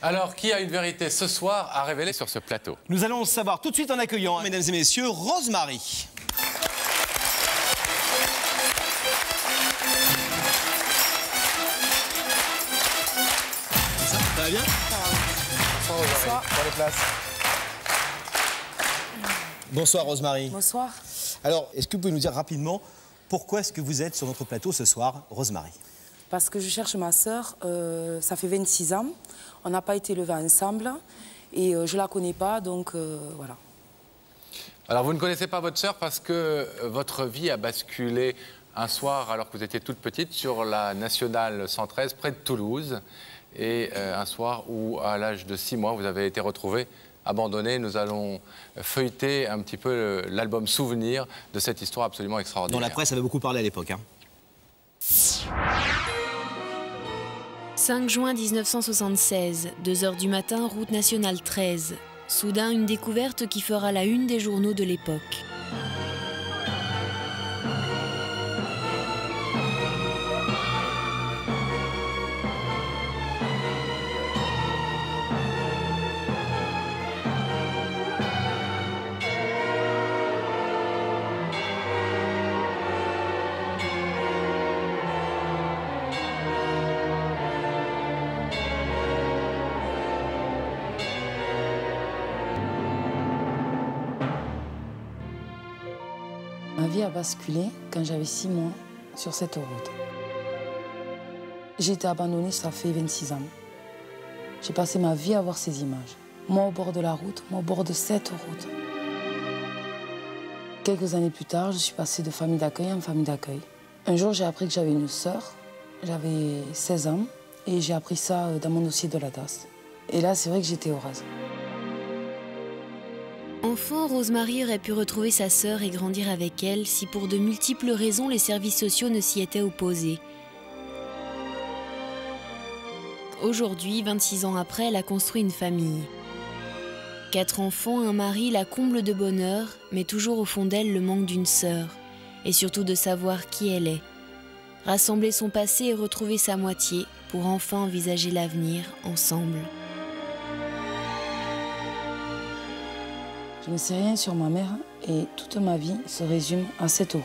Alors, qui a une vérité ce soir à révéler sur ce plateau? Nous allons savoir tout de suite en accueillant, mesdames et messieurs, Rosemary. Ça va bien? Bonsoir. Pour les places. Bonsoir Rosemary. Bonsoir. Alors, est-ce que vous pouvez nous dire rapidement pourquoi est-ce que vous êtes sur notre plateau ce soir, Rosemary? Parce que je cherche ma sœur, ça fait 26 ans. On n'a pas été élevés ensemble et je la connais pas, donc voilà. Alors, vous ne connaissez pas votre sœur parce que votre vie a basculé un soir, alors que vous étiez toute petite, sur la nationale 113, près de Toulouse. Et un soir où, à l'âge de 6 mois, vous avez été retrouvée abandonnée. Nous allons feuilleter un petit peu l'album souvenir de cette histoire absolument extraordinaire. Dans la presse avait beaucoup parlé à l'époque. 5 juin 1976, 2 h du matin, route nationale 13. Soudain, une découverte qui fera la une des journaux de l'époque. Ma vie a basculé quand j'avais 6 mois sur cette route. J'ai été abandonnée, ça fait 26 ans. J'ai passé ma vie à voir ces images. Moi au bord de la route, moi au bord de cette route. Quelques années plus tard, je suis passée de famille d'accueil en famille d'accueil. Un jour, j'ai appris que j'avais une sœur. J'avais 16 ans et j'ai appris ça dans mon dossier de la DAS. Et là, c'est vrai que j'étais heureuse. Enfant, Rosemary aurait pu retrouver sa sœur et grandir avec elle si pour de multiples raisons les services sociaux ne s'y étaient opposés. Aujourd'hui, 26 ans après, elle a construit une famille. 4 enfants, un mari, la comble de bonheur, mais toujours au fond d'elle le manque d'une sœur, et surtout de savoir qui elle est. Rassembler son passé et retrouver sa moitié pour enfin envisager l'avenir ensemble. Je ne sais rien sur ma mère et toute ma vie se résume à cette route.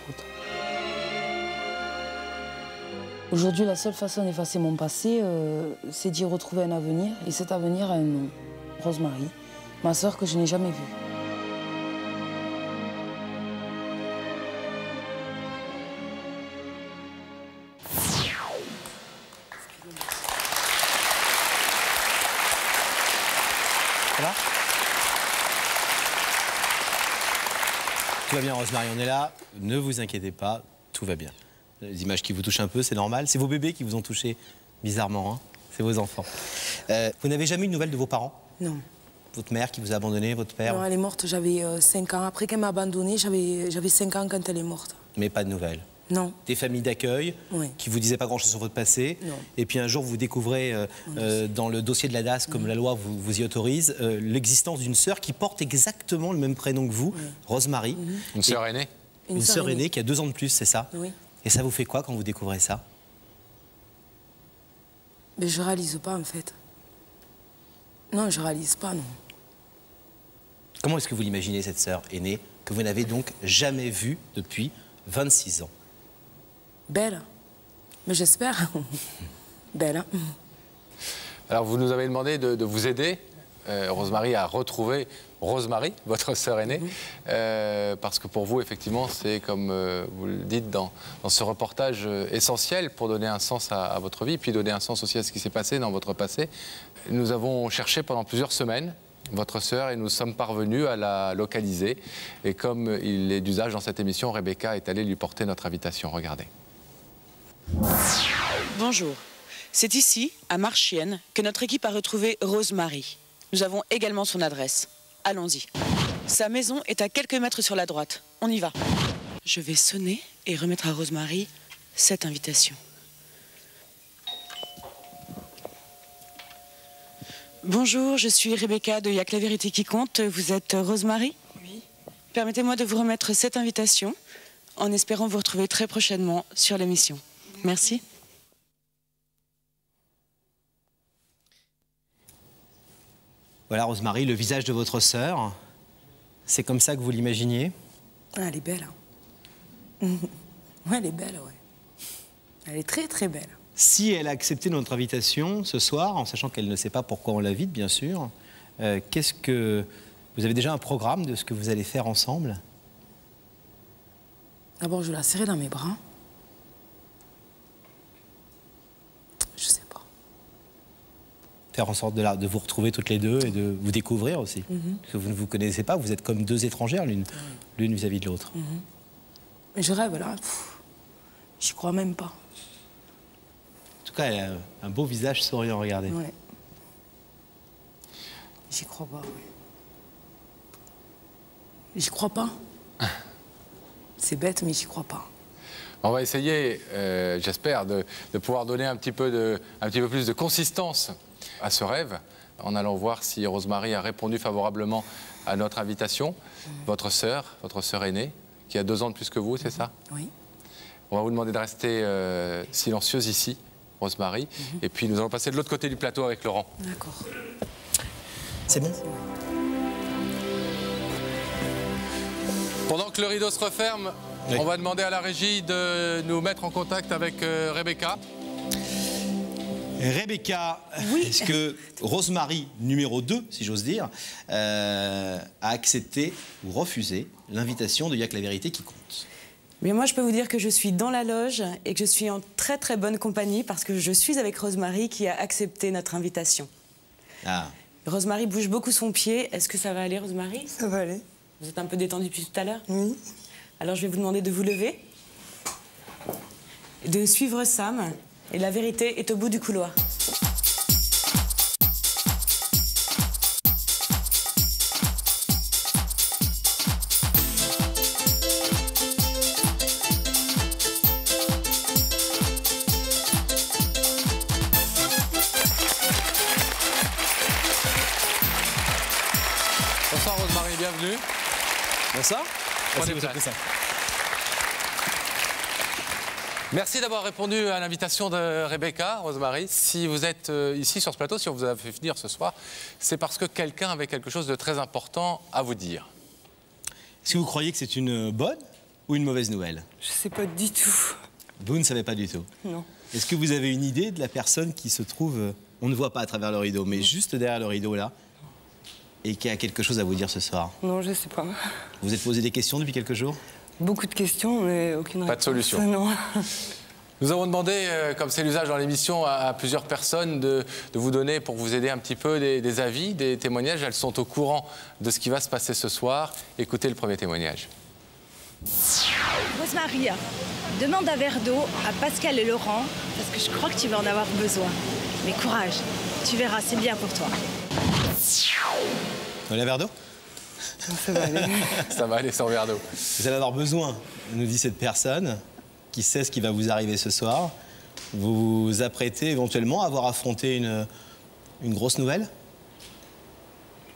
Aujourd'hui, la seule façon d'effacer mon passé, c'est d'y retrouver un avenir. Et cet avenir a un nom, Rosemary, ma sœur que je n'ai jamais vue. Ça va? Tout va bien, Rosemary, on est là. Ne vous inquiétez pas, tout va bien. Les images qui vous touchent un peu, c'est normal. C'est vos bébés qui vous ont touché bizarrement, hein. C'est vos enfants. Vous n'avez jamais eu de nouvelles de vos parents? Non. Votre mère qui vous a abandonné, votre père? Non, elle est morte, j'avais 5 ans. Après qu'elle m'a abandonnée, j'avais 5 ans quand elle est morte. Mais pas de nouvelles? Non. Des familles d'accueil Oui. qui vous disaient pas grand-chose sur votre passé? Non. Et puis un jour, vous découvrez dans le dossier de la DAS, comme la loi vous y autorise, l'existence d'une sœur qui porte exactement le même prénom que vous, Rosemary. Une sœur aînée? Une sœur aînée qui a 2 ans de plus, c'est ça? Oui. Et ça vous fait quoi quand vous découvrez ça? Mais je réalise pas, en fait. Non, je réalise pas, non. Comment est-ce que vous l'imaginez, cette sœur aînée, que vous n'avez donc jamais vue depuis 26 ans? Belle. Mais j'espère. Belle, hein. Alors, vous nous avez demandé de vous aider, Rosemary, à retrouver Rosemary, votre sœur aînée, parce que pour vous, effectivement, c'est comme vous le dites dans ce reportage essentiel pour donner un sens à votre vie, puis donner un sens aussi à ce qui s'est passé dans votre passé. Nous avons cherché pendant plusieurs semaines votre sœur et nous sommes parvenus à la localiser. Et comme il est d'usage dans cette émission, Rebecca est allée lui porter notre invitation. Regardez. Bonjour. C'est ici, à Marchiennes, que notre équipe a retrouvé Rosemary. Nous avons également son adresse. Allons-y. Sa maison est à quelques mètres sur la droite. On y va. Je vais sonner et remettre à Rosemary cette invitation. Bonjour, je suis Rebecca de Y'a que la vérité qui compte. Vous êtes Rosemary? Oui. Permettez-moi de vous remettre cette invitation en espérant vous retrouver très prochainement sur l'émission. Merci. Voilà, Rosemary, le visage de votre sœur. C'est comme ça que vous l'imaginiez? Ah, elle est belle. Hein. Ouais, elle est belle, ouais. Elle est très, très belle. Si elle a accepté notre invitation ce soir, en sachant qu'elle ne sait pas pourquoi on l'invite, bien sûr, qu'est-ce que... Vous avez déjà un programme de ce que vous allez faire ensemble? D'abord, je vais la serrer dans mes bras. Je sais pas. Faire en sorte de vous retrouver toutes les deux et de vous découvrir aussi. Parce que vous ne vous connaissez pas, vous êtes comme deux étrangères l'une vis-à-vis de l'autre. Mais je rêve, là. J'y crois même pas. En tout cas, elle a un beau visage souriant, regardez. Ouais. J'y crois pas, ouais. J'y crois pas. C'est bête, mais j'y crois pas. On va essayer, j'espère, de pouvoir donner un petit peu plus de consistance à ce rêve, en allant voir si Rosemary a répondu favorablement à notre invitation. Votre sœur aînée, qui a 2 ans de plus que vous, c'est ça? Oui. On va vous demander de rester silencieuse ici, Rosemary. Et puis nous allons passer de l'autre côté du plateau avec Laurent. D'accord. C'est bon? Pendant que le rideau se referme, oui, on va demander à la régie de nous mettre en contact avec Rebecca. Rebecca, est-ce que Rosemary, numéro 2, si j'ose dire, a accepté ou refusé l'invitation de Y'a que la vérité qui compte? Mais moi, je peux vous dire que je suis dans la loge et que je suis en très, très bonne compagnie parce que je suis avec Rosemary qui a accepté notre invitation. Ah. Rosemary bouge beaucoup son pied. Est-ce que ça va aller, Rosemary? Ça va aller. Vous êtes un peu détendue depuis tout à l'heure? Oui. Alors, je vais vous demander de vous lever, de suivre Sam. Et la vérité est au bout du couloir. Bonsoir Rosemary, bienvenue. Bonsoir. Prenez place. Merci d'avoir répondu à l'invitation de Rebecca, Rosemary. Si vous êtes ici sur ce plateau, si on vous a fait venir ce soir, c'est parce que quelqu'un avait quelque chose de très important à vous dire. Est-ce que vous croyez que c'est une bonne ou une mauvaise nouvelle? Je sais pas du tout. Vous ne savez pas du tout? Non. Est-ce que vous avez une idée de la personne qui se trouve, on ne voit pas à travers le rideau, mais juste derrière le rideau là, et qui a quelque chose à vous dire ce soir? Non, je sais pas. Vous vous êtes posé des questions depuis quelques jours? Beaucoup de questions, mais aucune réponse. Pas de solution. Non. Nous avons demandé, comme c'est l'usage dans l'émission, à plusieurs personnes de vous donner, pour vous aider un petit peu, des avis, des témoignages. Elles sont au courant de ce qui va se passer ce soir. Écoutez le premier témoignage. Rosemary, demande un verre d'eau à Pascal et Laurent, parce que je crois que tu vas en avoir besoin. Mais courage, tu verras, c'est bien pour toi. Vous voulez un verre d'eau? Ça va aller. Ça va aller sans verre d'eau. Vous allez avoir besoin, nous dit cette personne, qui sait ce qui va vous arriver ce soir. Vous vous apprêtez éventuellement à avoir affronté une grosse nouvelle?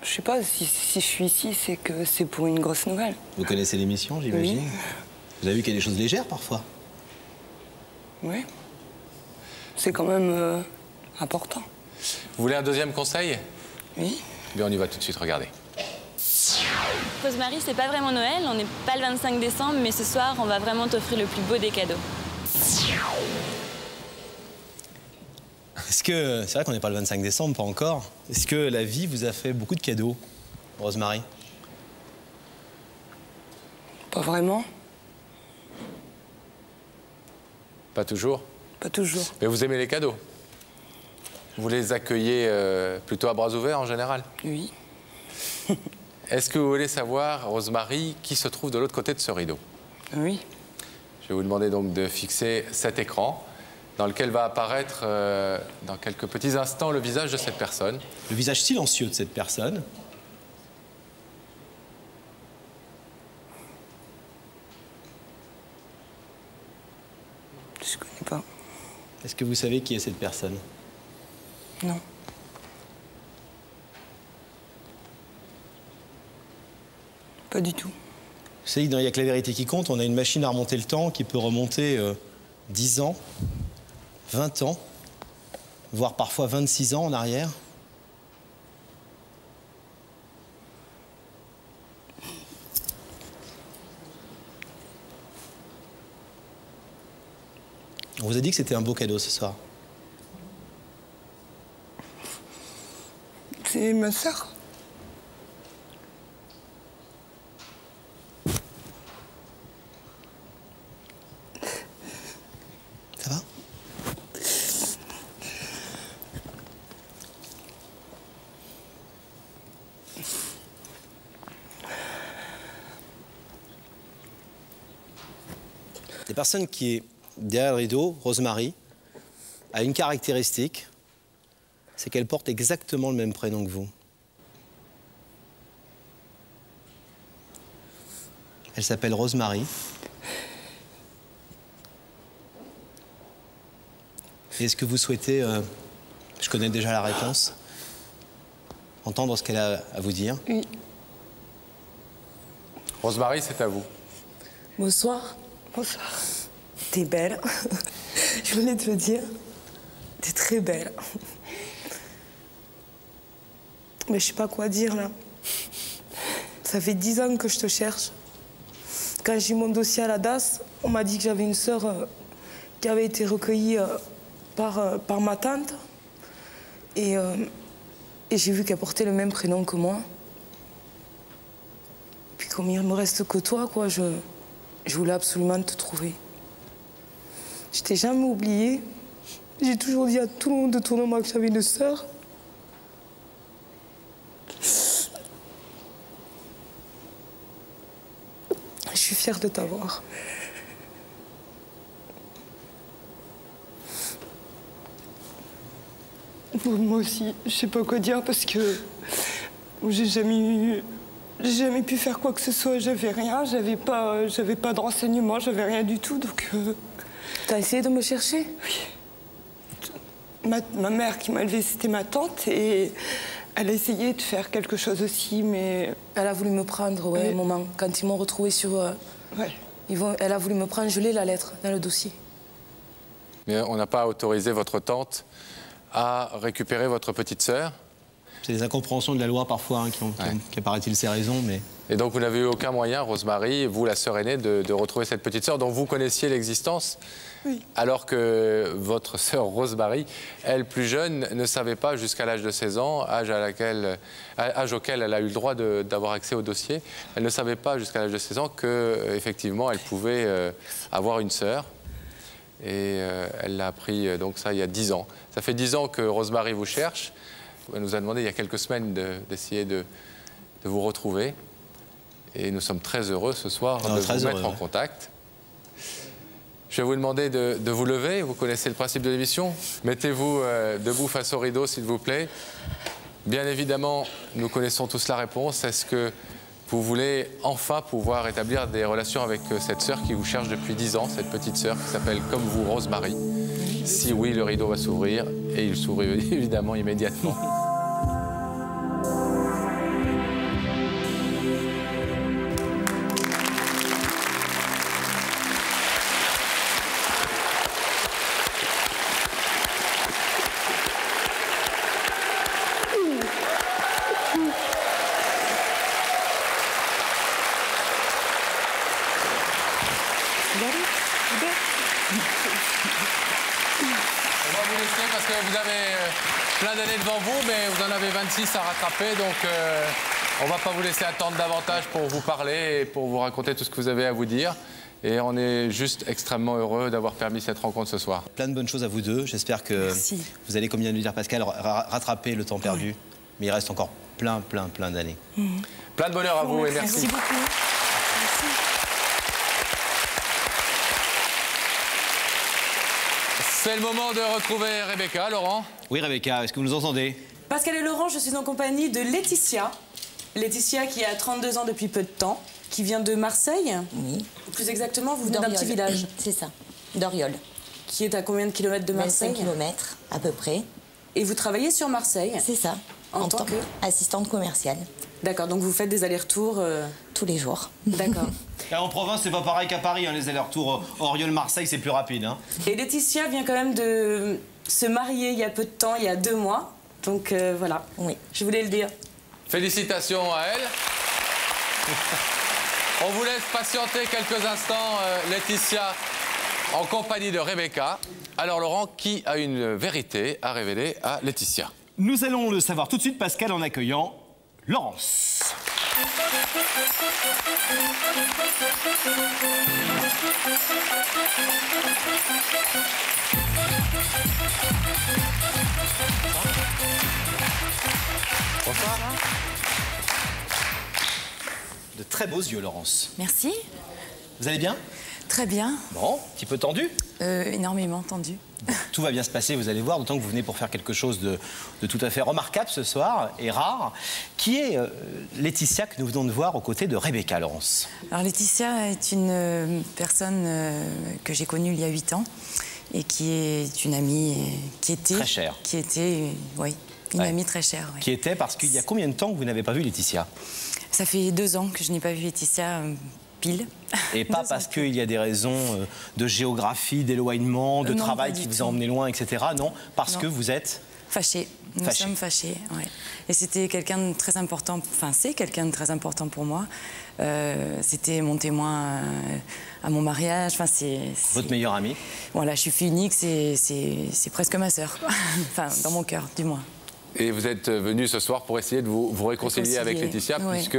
Je sais pas, si je suis ici, c'est que c'est pour une grosse nouvelle. Vous connaissez l'émission, j'imagine? Oui. Vous avez vu qu'il y a des choses légères parfois? Oui. C'est quand même important. Vous voulez un deuxième conseil? Oui. Bien, on y va tout de suite, regardez. Rosemary, c'est pas vraiment Noël, on n'est pas le 25 décembre, mais ce soir, on va vraiment t'offrir le plus beau des cadeaux. Est-ce que, c'est vrai qu'on n'est pas le 25 décembre, pas encore. Est-ce que la vie vous a fait beaucoup de cadeaux, Rosemary? Pas vraiment. Pas toujours? Pas toujours. Mais vous aimez les cadeaux? Vous les accueillez plutôt à bras ouverts en général? Oui. Est-ce que vous voulez savoir, Rosemary, qui se trouve de l'autre côté de ce rideau? Oui. Je vais vous demander donc de fixer cet écran dans lequel va apparaître dans quelques petits instants le visage de cette personne. Le visage silencieux de cette personne. Je connais pas. Est-ce que vous savez qui est cette personne? Non. Pas du tout. Vous savez que dans Il y a que la vérité qui compte, on a une machine à remonter le temps qui peut remonter 10 ans, 20 ans, voire parfois 26 ans en arrière. On vous a dit que c'était un beau cadeau ce soir. C'est ma sœur. Ça va? La personne qui est derrière le rideau, Rosemary, a une caractéristique, c'est qu'elle porte exactement le même prénom que vous. Elle s'appelle Rosemary. Est-ce que vous souhaitez, je connais déjà la réponse, entendre ce qu'elle a à vous dire? Oui. Rosemary, c'est à vous. Bonsoir. Bonsoir. T'es belle. Je voulais te le dire. T'es très belle. Mais je sais pas quoi dire là. Ça fait 10 ans que je te cherche. Quand j'ai eu mon dossier à la DAS, on m'a dit que j'avais une sœur qui avait été recueillie par ma tante. Et j'ai vu qu'elle portait le même prénom que moi. Puis comme il me reste que toi, quoi, je voulais absolument te trouver. Je t'ai jamais oublié. J'ai toujours dit à tout le monde autour de moi que j'avais une sœur. Je suis fière de t'avoir. Moi aussi, je sais pas quoi dire parce que j'ai jamais pu faire quoi que ce soit. J'avais rien, j'avais pas de renseignements, j'avais rien du tout. Donc. T'as essayé de me chercher? Oui. Ma mère qui m'a élevée, c'était ma tante et elle a essayé de faire quelque chose aussi, mais. Elle a voulu me prendre, ouais, un moment. Quand ils m'ont retrouvée sur. Ouais. Elle a voulu me prendre, je l'ai la lettre dans le dossier. Mais on n'a pas autorisé votre tante à récupérer votre petite sœur. C'est des incompréhensions de la loi parfois qui apparaît-il ces raisons, mais... Et donc vous n'avez eu aucun moyen, Rosemary, vous la sœur aînée, de retrouver cette petite sœur dont vous connaissiez l'existence, oui. Alors que votre sœur Rosemary, elle plus jeune, ne savait pas jusqu'à l'âge de 16 ans, âge auquel elle a eu le droit d'avoir accès au dossier, elle ne savait pas jusqu'à l'âge de 16 ans qu'effectivement elle pouvait avoir une sœur. Et elle l'a appris donc ça il y a 10 ans. Ça fait 10 ans que Rosemary vous cherche. Elle nous a demandé il y a quelques semaines d'essayer de vous retrouver. Et nous sommes très heureux ce soir de vous mettre en contact. Je vais vous demander de vous lever. Vous connaissez le principe de l'émission. Mettez-vous debout face au rideau, s'il vous plaît. Bien évidemment, nous connaissons tous la réponse. Est-ce que vous voulez enfin pouvoir établir des relations avec cette sœur qui vous cherche depuis 10 ans, cette petite sœur qui s'appelle comme vous Rosemary? Si oui, le rideau va s'ouvrir et il s'ouvre évidemment immédiatement. Parce que vous avez plein d'années devant vous, mais vous en avez 26 à rattraper, donc on ne va pas vous laisser attendre davantage pour vous parler et pour vous raconter tout ce que vous avez à vous dire. Et on est juste extrêmement heureux d'avoir permis cette rencontre ce soir. Plein de bonnes choses à vous deux. J'espère que vous allez, comme vient de le dire Pascal, rattraper le temps perdu. Mais il reste encore plein d'années. Plein de bonheur à vous et merci. Merci beaucoup. Merci. C'est le moment de retrouver Rebecca, Laurent. Oui, Rebecca, est-ce que vous nous entendez? Pascal et Laurent, je suis en compagnie de Laetitia. Laetitia qui a 32 ans depuis peu de temps, qui vient de Marseille. Oui. Plus exactement, vous venez d'un petit village. C'est ça, d'Oriol. Qui est à combien de kilomètres de Marseille? 25 kilomètres, à peu près. Et vous travaillez sur Marseille? C'est ça, en tant qu'assistante commerciale. D'accord, donc vous faites des allers-retours tous les jours. D'accord. En province, c'est pas pareil qu'à Paris, hein, les allers-retours Oriol-Marseille, c'est plus rapide. Hein. Et Laetitia vient quand même de se marier il y a peu de temps, il y a 2 mois. Donc voilà, oui. Je voulais le dire. Félicitations à elle. On vous laisse patienter quelques instants, Laetitia en compagnie de Rebecca. Alors Laurent, qui a une vérité à révéler à Laetitia? Nous allons le savoir tout de suite, Pascal, en accueillant Laurence. Bonsoir. De très beaux yeux, Laurence. Merci. Vous allez bien? Très bien. Bon, un petit peu tendu? Énormément tendu. Tout va bien se passer, vous allez voir, d'autant que vous venez pour faire quelque chose de tout à fait remarquable ce soir, et rare, qui est Laetitia, que nous venons de voir aux côtés de Rebecca, Laurence. Alors Laetitia est une personne que j'ai connue il y a 8 ans et qui est une amie qui était... Très chère. Qui était, oui, une amie très chère. Oui. Qui était, parce qu'il y a combien de temps que vous n'avez pas vu Laetitia? Ça fait 2 ans que je n'ai pas vu Laetitia pile. Et pas parce qu'il y a des raisons de géographie, d'éloignement, de travail qui vous a emmené loin, etc. Non, parce que vous êtes... Fâchés. Nous sommes fâchés, ouais. Et c'était quelqu'un de très important, enfin c'est quelqu'un de très important pour moi. C'était mon témoin à mon mariage. Enfin, c'est votre meilleure amie. Voilà, je suis fille unique, c'est presque ma sœur. Enfin, dans mon cœur, du moins. Et vous êtes venu ce soir pour essayer de vous réconcilier avec Laetitia, oui. Puisque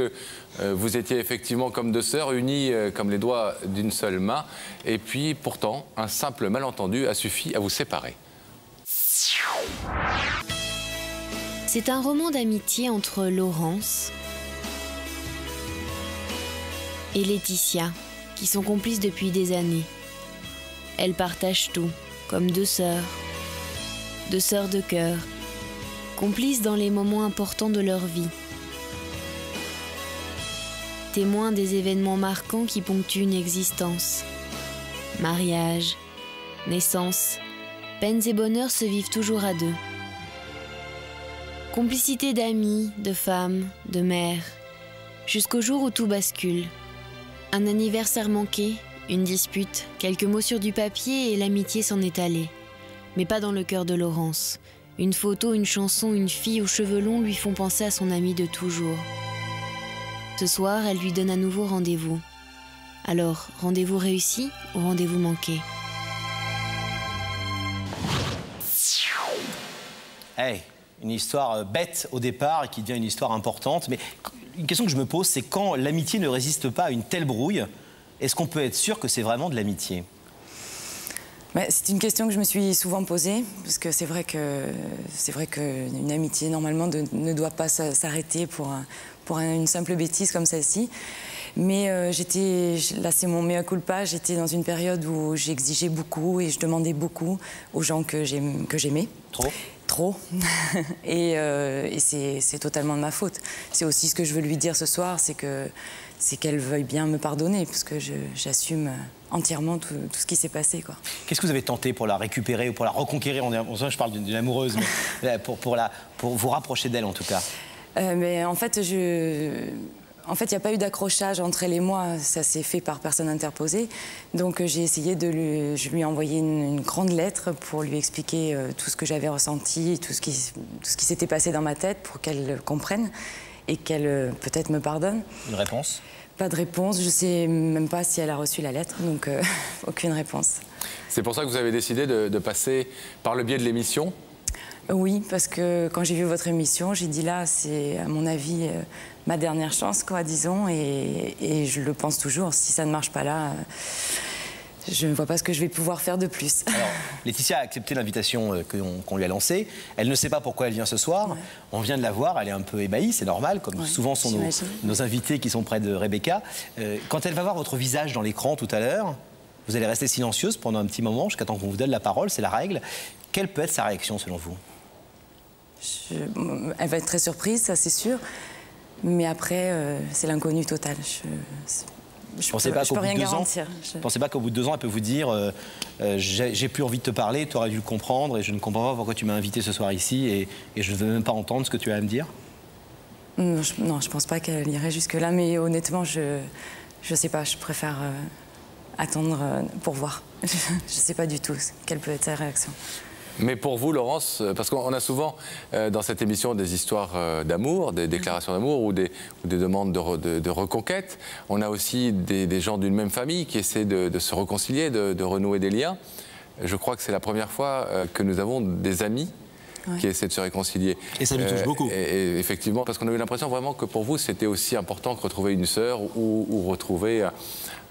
vous étiez effectivement comme deux sœurs, unies comme les doigts d'une seule main. Et puis, pourtant, un simple malentendu a suffi à vous séparer. C'est un roman d'amitié entre Laurence et Laetitia, qui sont complices depuis des années. Elles partagent tout, comme deux sœurs de cœur, complices dans les moments importants de leur vie. Témoins des événements marquants qui ponctuent une existence. Mariage, naissance, peines et bonheurs se vivent toujours à deux. Complicité d'amis, de femmes, de mères, jusqu'au jour où tout bascule. Un anniversaire manqué, une dispute, quelques mots sur du papier et l'amitié s'en est allée. Mais pas dans le cœur de Laurence. Une photo, une chanson, une fille aux cheveux longs lui font penser à son amie de toujours. Ce soir, elle lui donne à nouveau rendez-vous. Alors, rendez-vous réussi ou rendez-vous manqué? Hey, une histoire bête au départ et qui devient une histoire importante. Mais une question que je me pose, c'est quand l'amitié ne résiste pas à une telle brouille, est-ce qu'on peut être sûr que c'est vraiment de l'amitié? C'est une question que je me suis souvent posée, parce que c'est vrai qu'une amitié, normalement, ne doit pas s'arrêter pour une simple bêtise comme celle-ci. Mais là c'est mon mea culpa, j'étais dans une période où j'exigeais beaucoup et je demandais beaucoup aux gens que j'aimais. Trop. Et c'est totalement de ma faute. C'est aussi ce que je veux lui dire ce soir, c'est qu'elle veuille bien me pardonner, parce que j'assume entièrement tout ce qui s'est passé, quoi. Qu'est-ce que vous avez tenté pour la récupérer ou pour la reconquérir? Je parle d'une amoureuse, mais pour vous rapprocher d'elle en tout cas. Mais en fait, il n'y a pas eu d'accrochage entre elle et moi, ça s'est fait par personne interposée. Donc j'ai essayé je lui ai envoyé une grande lettre pour lui expliquer tout ce que j'avais ressenti, tout ce qui s'était passé dans ma tête pour qu'elle comprenne et qu'elle peut-être me pardonne. Une réponse? Pas de réponse, je ne sais même pas si elle a reçu la lettre, donc aucune réponse. C'est pour ça que vous avez décidé de passer par le biais de l'émission? Oui, parce que quand j'ai vu votre émission, j'ai dit là, c'est à mon avis ma dernière chance, quoi, disons, et je le pense toujours. Si ça ne marche pas là, je ne vois pas ce que je vais pouvoir faire de plus. Alors, Laetitia a accepté l'invitation qu'on lui a lancée. Elle ne sait pas pourquoi elle vient ce soir. Ouais. On vient de la voir, elle est un peu ébahie, c'est normal, comme souvent sont nos invités qui sont près de Rebecca. Quand elle va voir votre visage dans l'écran tout à l'heure, vous allez rester silencieuse pendant un petit moment, jusqu'à temps qu'on vous donne la parole, c'est la règle. Quelle peut être sa réaction selon vous? Elle va être très surprise, ça c'est sûr. Mais après, c'est l'inconnu total. Je peux rien garantir. Vous ne pensez pas qu'au bout de 2 ans, elle peut vous dire j'ai plus envie de te parler, tu aurais dû le comprendre et je ne comprends pas pourquoi tu m'as invité ce soir ici et je ne veux même pas entendre ce que tu as à me dire? Non, je ne pense pas qu'elle irait jusque-là, mais honnêtement, je ne sais pas, je préfère attendre pour voir. Je ne sais pas du tout quelle peut être sa réaction. Mais pour vous, Laurence, parce qu'on a souvent dans cette émission des histoires d'amour, des déclarations d'amour ou des demandes de reconquête. On a aussi des gens d'une même famille qui essaient de se réconcilier, de renouer des liens. Je crois que c'est la première fois que nous avons des amis qui essaient de se réconcilier. Et ça nous touche beaucoup. Et effectivement, parce qu'on a eu l'impression vraiment que pour vous, c'était aussi important que retrouver une sœur ou retrouver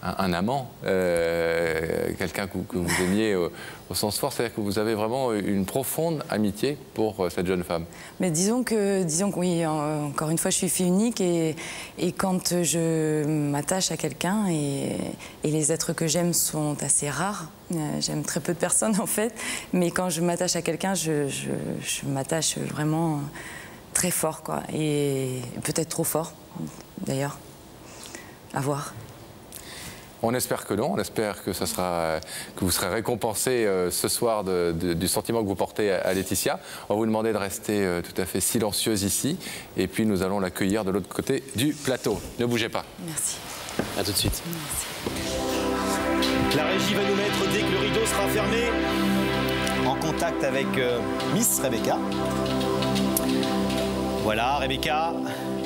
un amant, quelqu'un que vous aimiez au sens fort, c'est-à-dire que vous avez vraiment une profonde amitié pour cette jeune femme. Mais disons que oui, encore une fois, je suis fille unique et quand je m'attache à quelqu'un, et les êtres que j'aime sont assez rares, j'aime très peu de personnes en fait, mais quand je m'attache à quelqu'un, je m'attache vraiment très fort, quoi, et peut-être trop fort, d'ailleurs, à voir. On espère que non, on espère que vous serez récompensé ce soir du sentiment que vous portez à Laetitia. On va vous demander de rester tout à fait silencieuse ici, et puis nous allons l'accueillir de l'autre côté du plateau. Ne bougez pas. Merci. À tout de suite. Merci. La régie va nous mettre, dès que le rideau sera fermé, En contact avec Miss Rebecca. Voilà, Rebecca.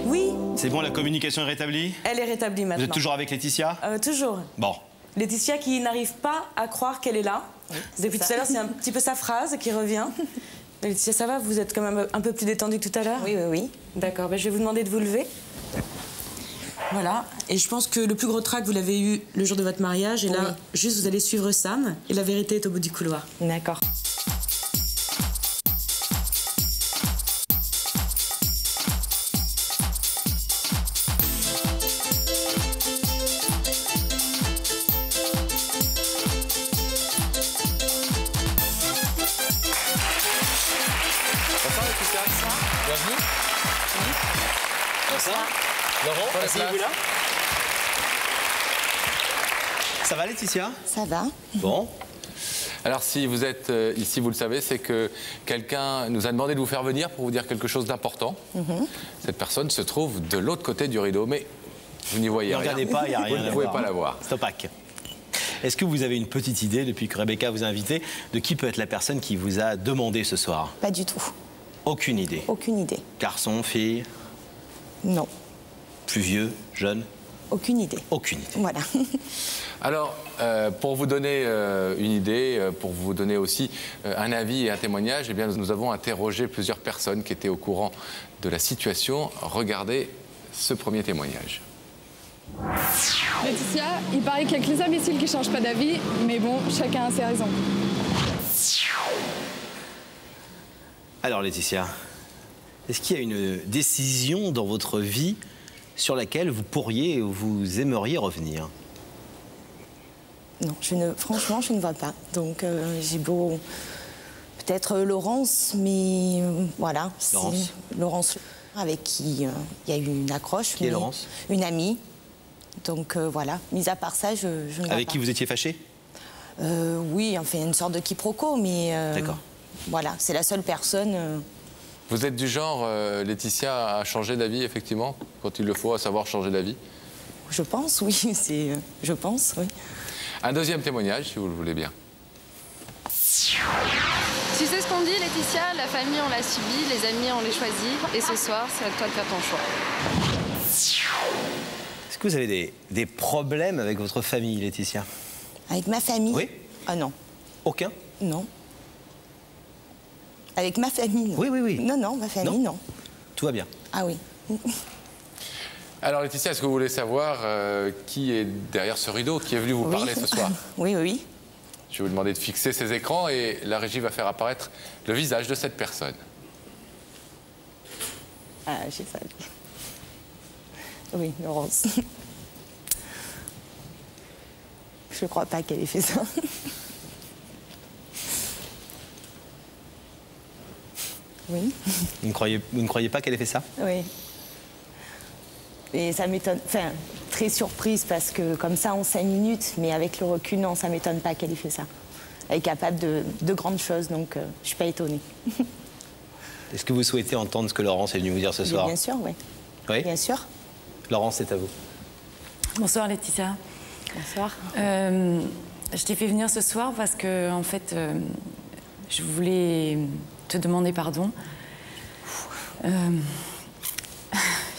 Oui. C'est bon, la communication est rétablie? Elle est rétablie maintenant. Vous êtes toujours avec Laetitia? Toujours. Bon. Laetitia qui n'arrive pas à croire qu'elle est là. Oui, depuis tout à l'heure, c'est un petit peu sa phrase qui revient. Laetitia, ça va? Vous êtes quand même un peu plus détendue que tout à l'heure? Oui, oui, oui. D'accord, je vais vous demander de vous lever. Voilà, et je pense que le plus gros trac, vous l'avez eu le jour de votre mariage, et là, juste, vous allez suivre Sam, et la vérité est au bout du couloir. D'accord. Bienvenue. Bonsoir. Laurent, asseyez-vous là. Ça va, Laetitia? Ça va. Bon. Alors si vous êtes ici, vous le savez, c'est que quelqu'un nous a demandé de vous faire venir pour vous dire quelque chose d'important. Cette personne se trouve de l'autre côté du rideau, mais vous n'y voyez rien. Ne regardez pas, il n'y a rien à voir. Vous ne pouvez pas la voir. C'est opaque. Est-ce que vous avez une petite idée, depuis que Rebecca vous a invité, de qui peut être la personne qui vous a demandé ce soir? Pas du tout. Aucune idée. Aucune idée. Garçon, fille? Non. Plus vieux, jeune? Aucune idée. Aucune idée. Voilà. Alors, pour vous donner une idée, pour vous donner aussi un avis et un témoignage, eh bien, nous avons interrogé plusieurs personnes qui étaient au courant de la situation. Regardez ce premier témoignage. Laetitia, il paraît qu'il y a que les imbéciles qui ne changent pas d'avis, mais bon, chacun a ses raisons. Alors, Laetitia, est-ce qu'il y a une décision dans votre vie sur laquelle vous pourriez ou vous aimeriez revenir? Non, franchement, je ne vois pas. Donc, j'ai beau... Peut-être Laurence, mais voilà. Laurence, avec qui il y a eu une accroche. Qui est Laurence? Une amie. Donc, voilà. Mis à part ça, je ne vois pas. Avec qui vous étiez fâché? Oui, on fait une sorte de quiproquo, mais... D'accord. Voilà, c'est la seule personne... Vous êtes du genre, Laetitia, à changer d'avis, effectivement, quand il le faut, à savoir changer d'avis? Je pense, oui. Je pense, oui. Un deuxième témoignage, si vous le voulez bien. Tu sais ce qu'on dit, Laetitia? La famille, on l'a subie, les amis, on les choisit. Et ce soir, c'est à toi de faire ton choix. Est-ce que vous avez des problèmes avec votre famille, Laetitia? Avec ma famille? Oui. Ah non. Aucun? Non. Avec ma famille, non. Oui, oui, oui. Non, non, ma famille, non. Tout va bien. Ah oui. Alors Laetitia, est-ce que vous voulez savoir qui est derrière ce rideau, qui est venu vous parler ce soir? Oui, oui. Je vais vous demander de fixer ces écrans et la régie va faire apparaître le visage de cette personne. Ah, j'ai ça. Oui, Laurence. Je ne crois pas qu'elle ait fait ça. Oui. Vous ne croyez pas qu'elle ait fait ça? Oui. Et ça m'étonne, enfin, très surprise parce que comme ça en 5 minutes, mais avec le recul, non, ça m'étonne pas qu'elle ait fait ça. Elle est capable de grandes choses, donc je suis pas étonnée. Est-ce que vous souhaitez entendre ce que Laurence est venue vous dire ce soir? Bien sûr, oui. Oui? Bien sûr. Laurence, c'est à vous. Bonsoir Laetitia. Bonsoir. Je t'ai fait venir ce soir parce que, en fait, je voulais te demander pardon. Je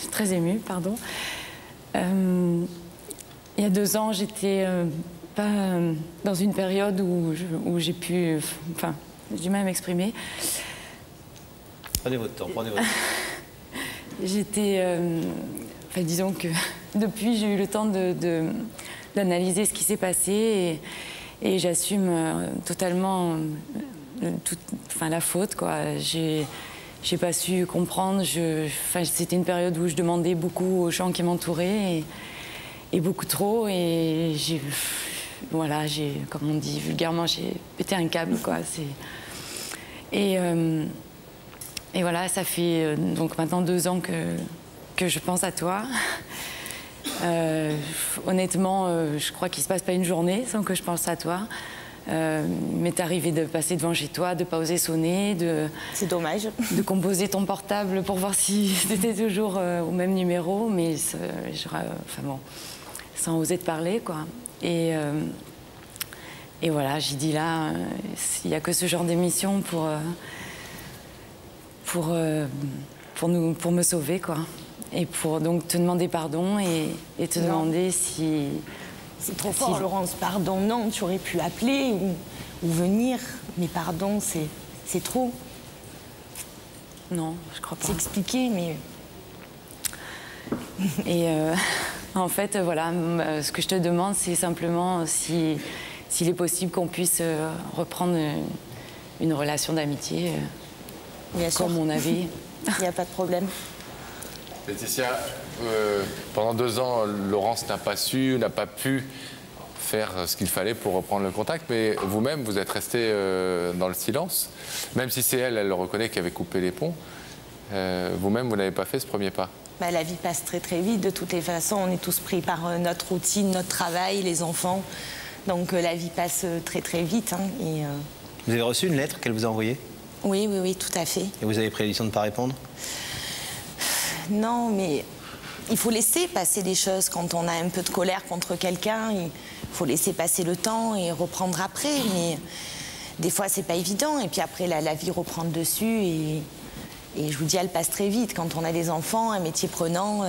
suis très émue, pardon. Il y a 2 ans, j'étais pas dans une période où j'ai pu... Enfin, j'ai du mal à m'exprimer. Prenez votre temps, prenez votre temps. J'étais... enfin, disons que depuis, j'ai eu le temps d'analyser ce qui s'est passé et j'assume totalement la faute, quoi. J'ai pas su comprendre. C'était une période où je demandais beaucoup aux gens qui m'entouraient et beaucoup trop. Et voilà, comme on dit vulgairement, j'ai pété un câble, quoi. Et voilà, ça fait donc maintenant 2 ans que je pense à toi. Honnêtement, je crois qu'il ne se passe pas une journée sans que je pense à toi. M'est arrivé de passer devant chez toi, de ne pas oser sonner, c'est dommage. De composer ton portable pour voir si c'était toujours au même numéro, mais enfin bon, sans oser te parler, quoi. Et voilà, j'ai dit là, il n'y a que ce genre d'émission pour me sauver, quoi. Et pour donc te demander pardon et te demander si... C'est trop fort, Laurence. Pardon, non, tu aurais pu appeler ou venir. Mais pardon, c'est trop. Non, je crois pas. C'est expliqué, mais... Et en fait, voilà, ce que je te demande, c'est simplement s'il est possible qu'on puisse reprendre une relation d'amitié comme on avait. Il n'y a pas de problème. Laetitia, pendant 2 ans, Laurence n'a pas su, n'a pas pu faire ce qu'il fallait pour reprendre le contact, mais vous-même, vous êtes resté dans le silence, même si c'est elle le reconnaît, qui avait coupé les ponts. Vous-même, vous n'avez pas fait ce premier pas. La vie passe très très vite, de toutes les façons, on est tous pris par notre routine, notre travail, les enfants, donc la vie passe très très vite. Hein, Vous avez reçu une lettre qu'elle vous a envoyée? Oui, oui, oui, tout à fait. Et vous avez pris la décision de ne pas répondre? Non, mais il faut laisser passer des choses. Quand on a un peu de colère contre quelqu'un, il faut laisser passer le temps et reprendre après. Mais des fois, c'est pas évident. Et puis après, la vie reprend le dessus. Et je vous dis, elle passe très vite. Quand on a des enfants, un métier prenant,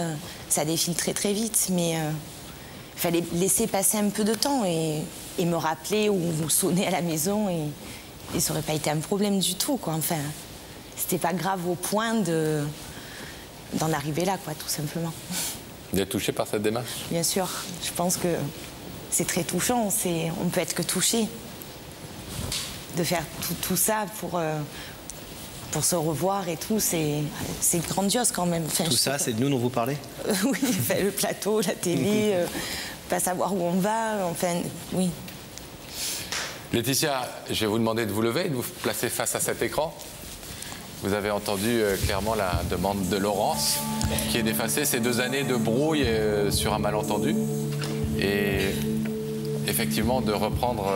ça défile très très vite. Mais il fallait laisser passer un peu de temps et me rappeler ou vous sonner à la maison. Et ça n'aurait pas été un problème du tout, quoi. Enfin, c'était pas grave au point d'en arriver là, quoi, tout simplement. Vous êtes touché par cette démarche? Bien sûr. Je pense que c'est très touchant. On ne peut être que touché de faire tout ça pour se revoir et tout. C'est grandiose quand même. Enfin, tout ça, c'est de nous dont vous parlez? Oui, enfin, le plateau, la télé, pas savoir où on va, enfin, oui. Laetitia, je vais vous demander de vous lever et de vous placer face à cet écran. Vous avez entendu clairement la demande de Laurence, qui est d'effacer ces 2 années de brouille sur un malentendu et effectivement de reprendre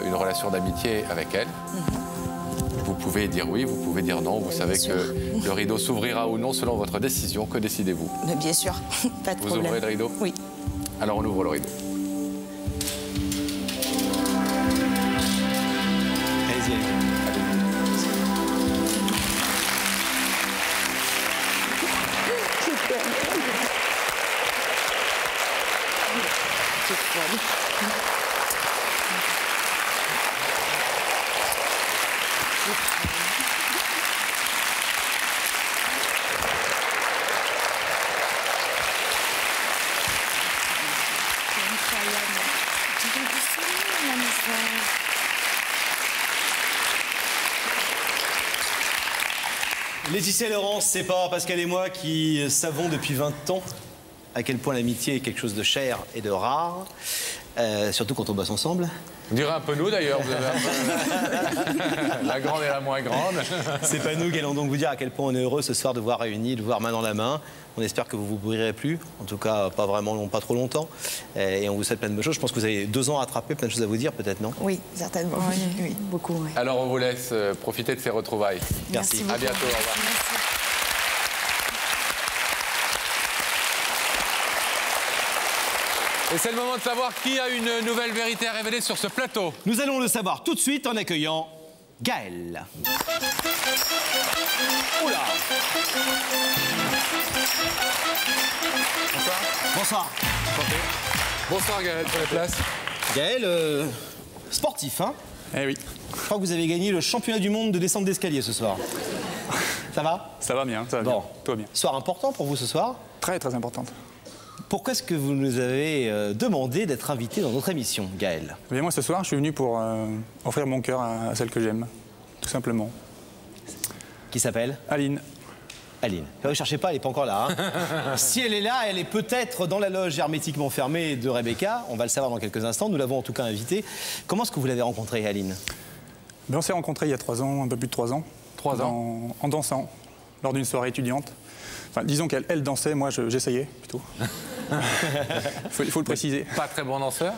une relation d'amitié avec elle. Vous pouvez dire oui, vous pouvez dire non. Vous savez que le rideau s'ouvrira ou non selon votre décision. Que décidez-vous? Bien sûr, pas de problème. Vous ouvrez le rideau? Oui. Alors on ouvre le rideau. Allez-y, allez-y. Laetitia et Laurence, c'est pas Pascal et moi qui savons depuis 20 ans à quel point l'amitié est quelque chose de cher et de rare, surtout quand on bosse ensemble. On dirait un peu nous d'ailleurs, vous avez un peu... la grande et la moins grande. C'est pas nous qui allons donc vous dire à quel point on est heureux ce soir de voir réunis, de voir main dans la main. On espère que vous vous brouillerez plus, en tout cas pas vraiment, pas trop longtemps. Et on vous souhaite plein de bonnes choses. Je pense que vous avez 2 ans à rattraper, plein de choses à vous dire peut-être, non? Oui, certainement. Oui, beaucoup. Oui. Alors on vous laisse profiter de ces retrouvailles. Merci. À bientôt, au revoir. Merci. Et c'est le moment de savoir qui a une nouvelle vérité à révéler sur ce plateau. Nous allons le savoir tout de suite en accueillant Gaël. Oula. Bonsoir. Bonsoir. Bonsoir Gaël, pour la place. Gaël, sportif, hein? Eh oui. Je crois que vous avez gagné le championnat du monde de descente d'escalier ce soir. Ça va? Ça va bien, ça va bon. bien. Tout va bien. Soir important pour vous ce soir? Très, très importante. Pourquoi est-ce que vous nous avez demandé d'être invité dans notre émission, Gaël? Eh bien, moi, ce soir, je suis venu pour offrir mon cœur à celle que j'aime, tout simplement. Qui s'appelle? Aline. Aline. Ne cherchez pas, elle n'est pas encore là. Hein. Si elle est là, elle est peut-être dans la loge hermétiquement fermée de Rebecca. On va le savoir dans quelques instants. Nous l'avons en tout cas invitée. Comment est-ce que vous l'avez rencontrée, Aline? On s'est rencontrés il y a 3 ans, un peu plus de 3 ans. 3 ans en dansant, lors d'une soirée étudiante. Enfin, disons qu'elle dansait, moi j'essayais plutôt. Il faut le préciser. Pas très bon danseur?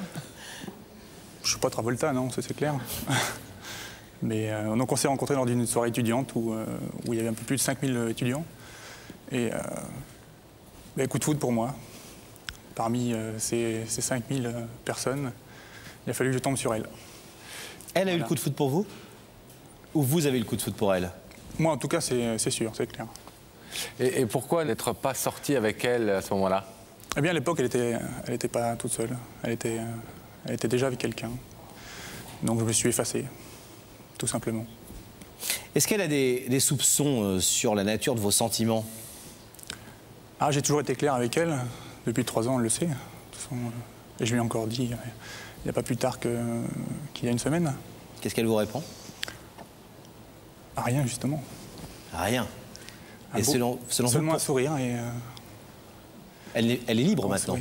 Je ne suis pas Travolta, non, ça c'est clair. Mais donc on s'est rencontrés lors d'une soirée étudiante où il y avait un peu plus de 5000 étudiants. Et coup de foudre pour moi. Parmi ces 5000 personnes, il a fallu que je tombe sur elle. Elle a eu le coup de foudre pour vous? Ou vous avez eu le coup de foudre pour elle? Moi en tout cas c'est sûr, c'est clair. Et pourquoi n'être pas sorti avec elle à ce moment-là? Eh bien à l'époque elle était pas toute seule. Elle était déjà avec quelqu'un. Donc je me suis effacé. Tout simplement. Est-ce qu'elle a des soupçons sur la nature de vos sentiments? Ah, j'ai toujours été clair avec elle. Depuis 3 ans, elle le sait. De toute façon, et je lui ai encore dit, il n'y a pas plus tard qu'il y a une semaine. Qu'est-ce qu'elle vous répond? Ah, rien, justement. Rien. Et selon seulement un sourire et... Elle est libre maintenant?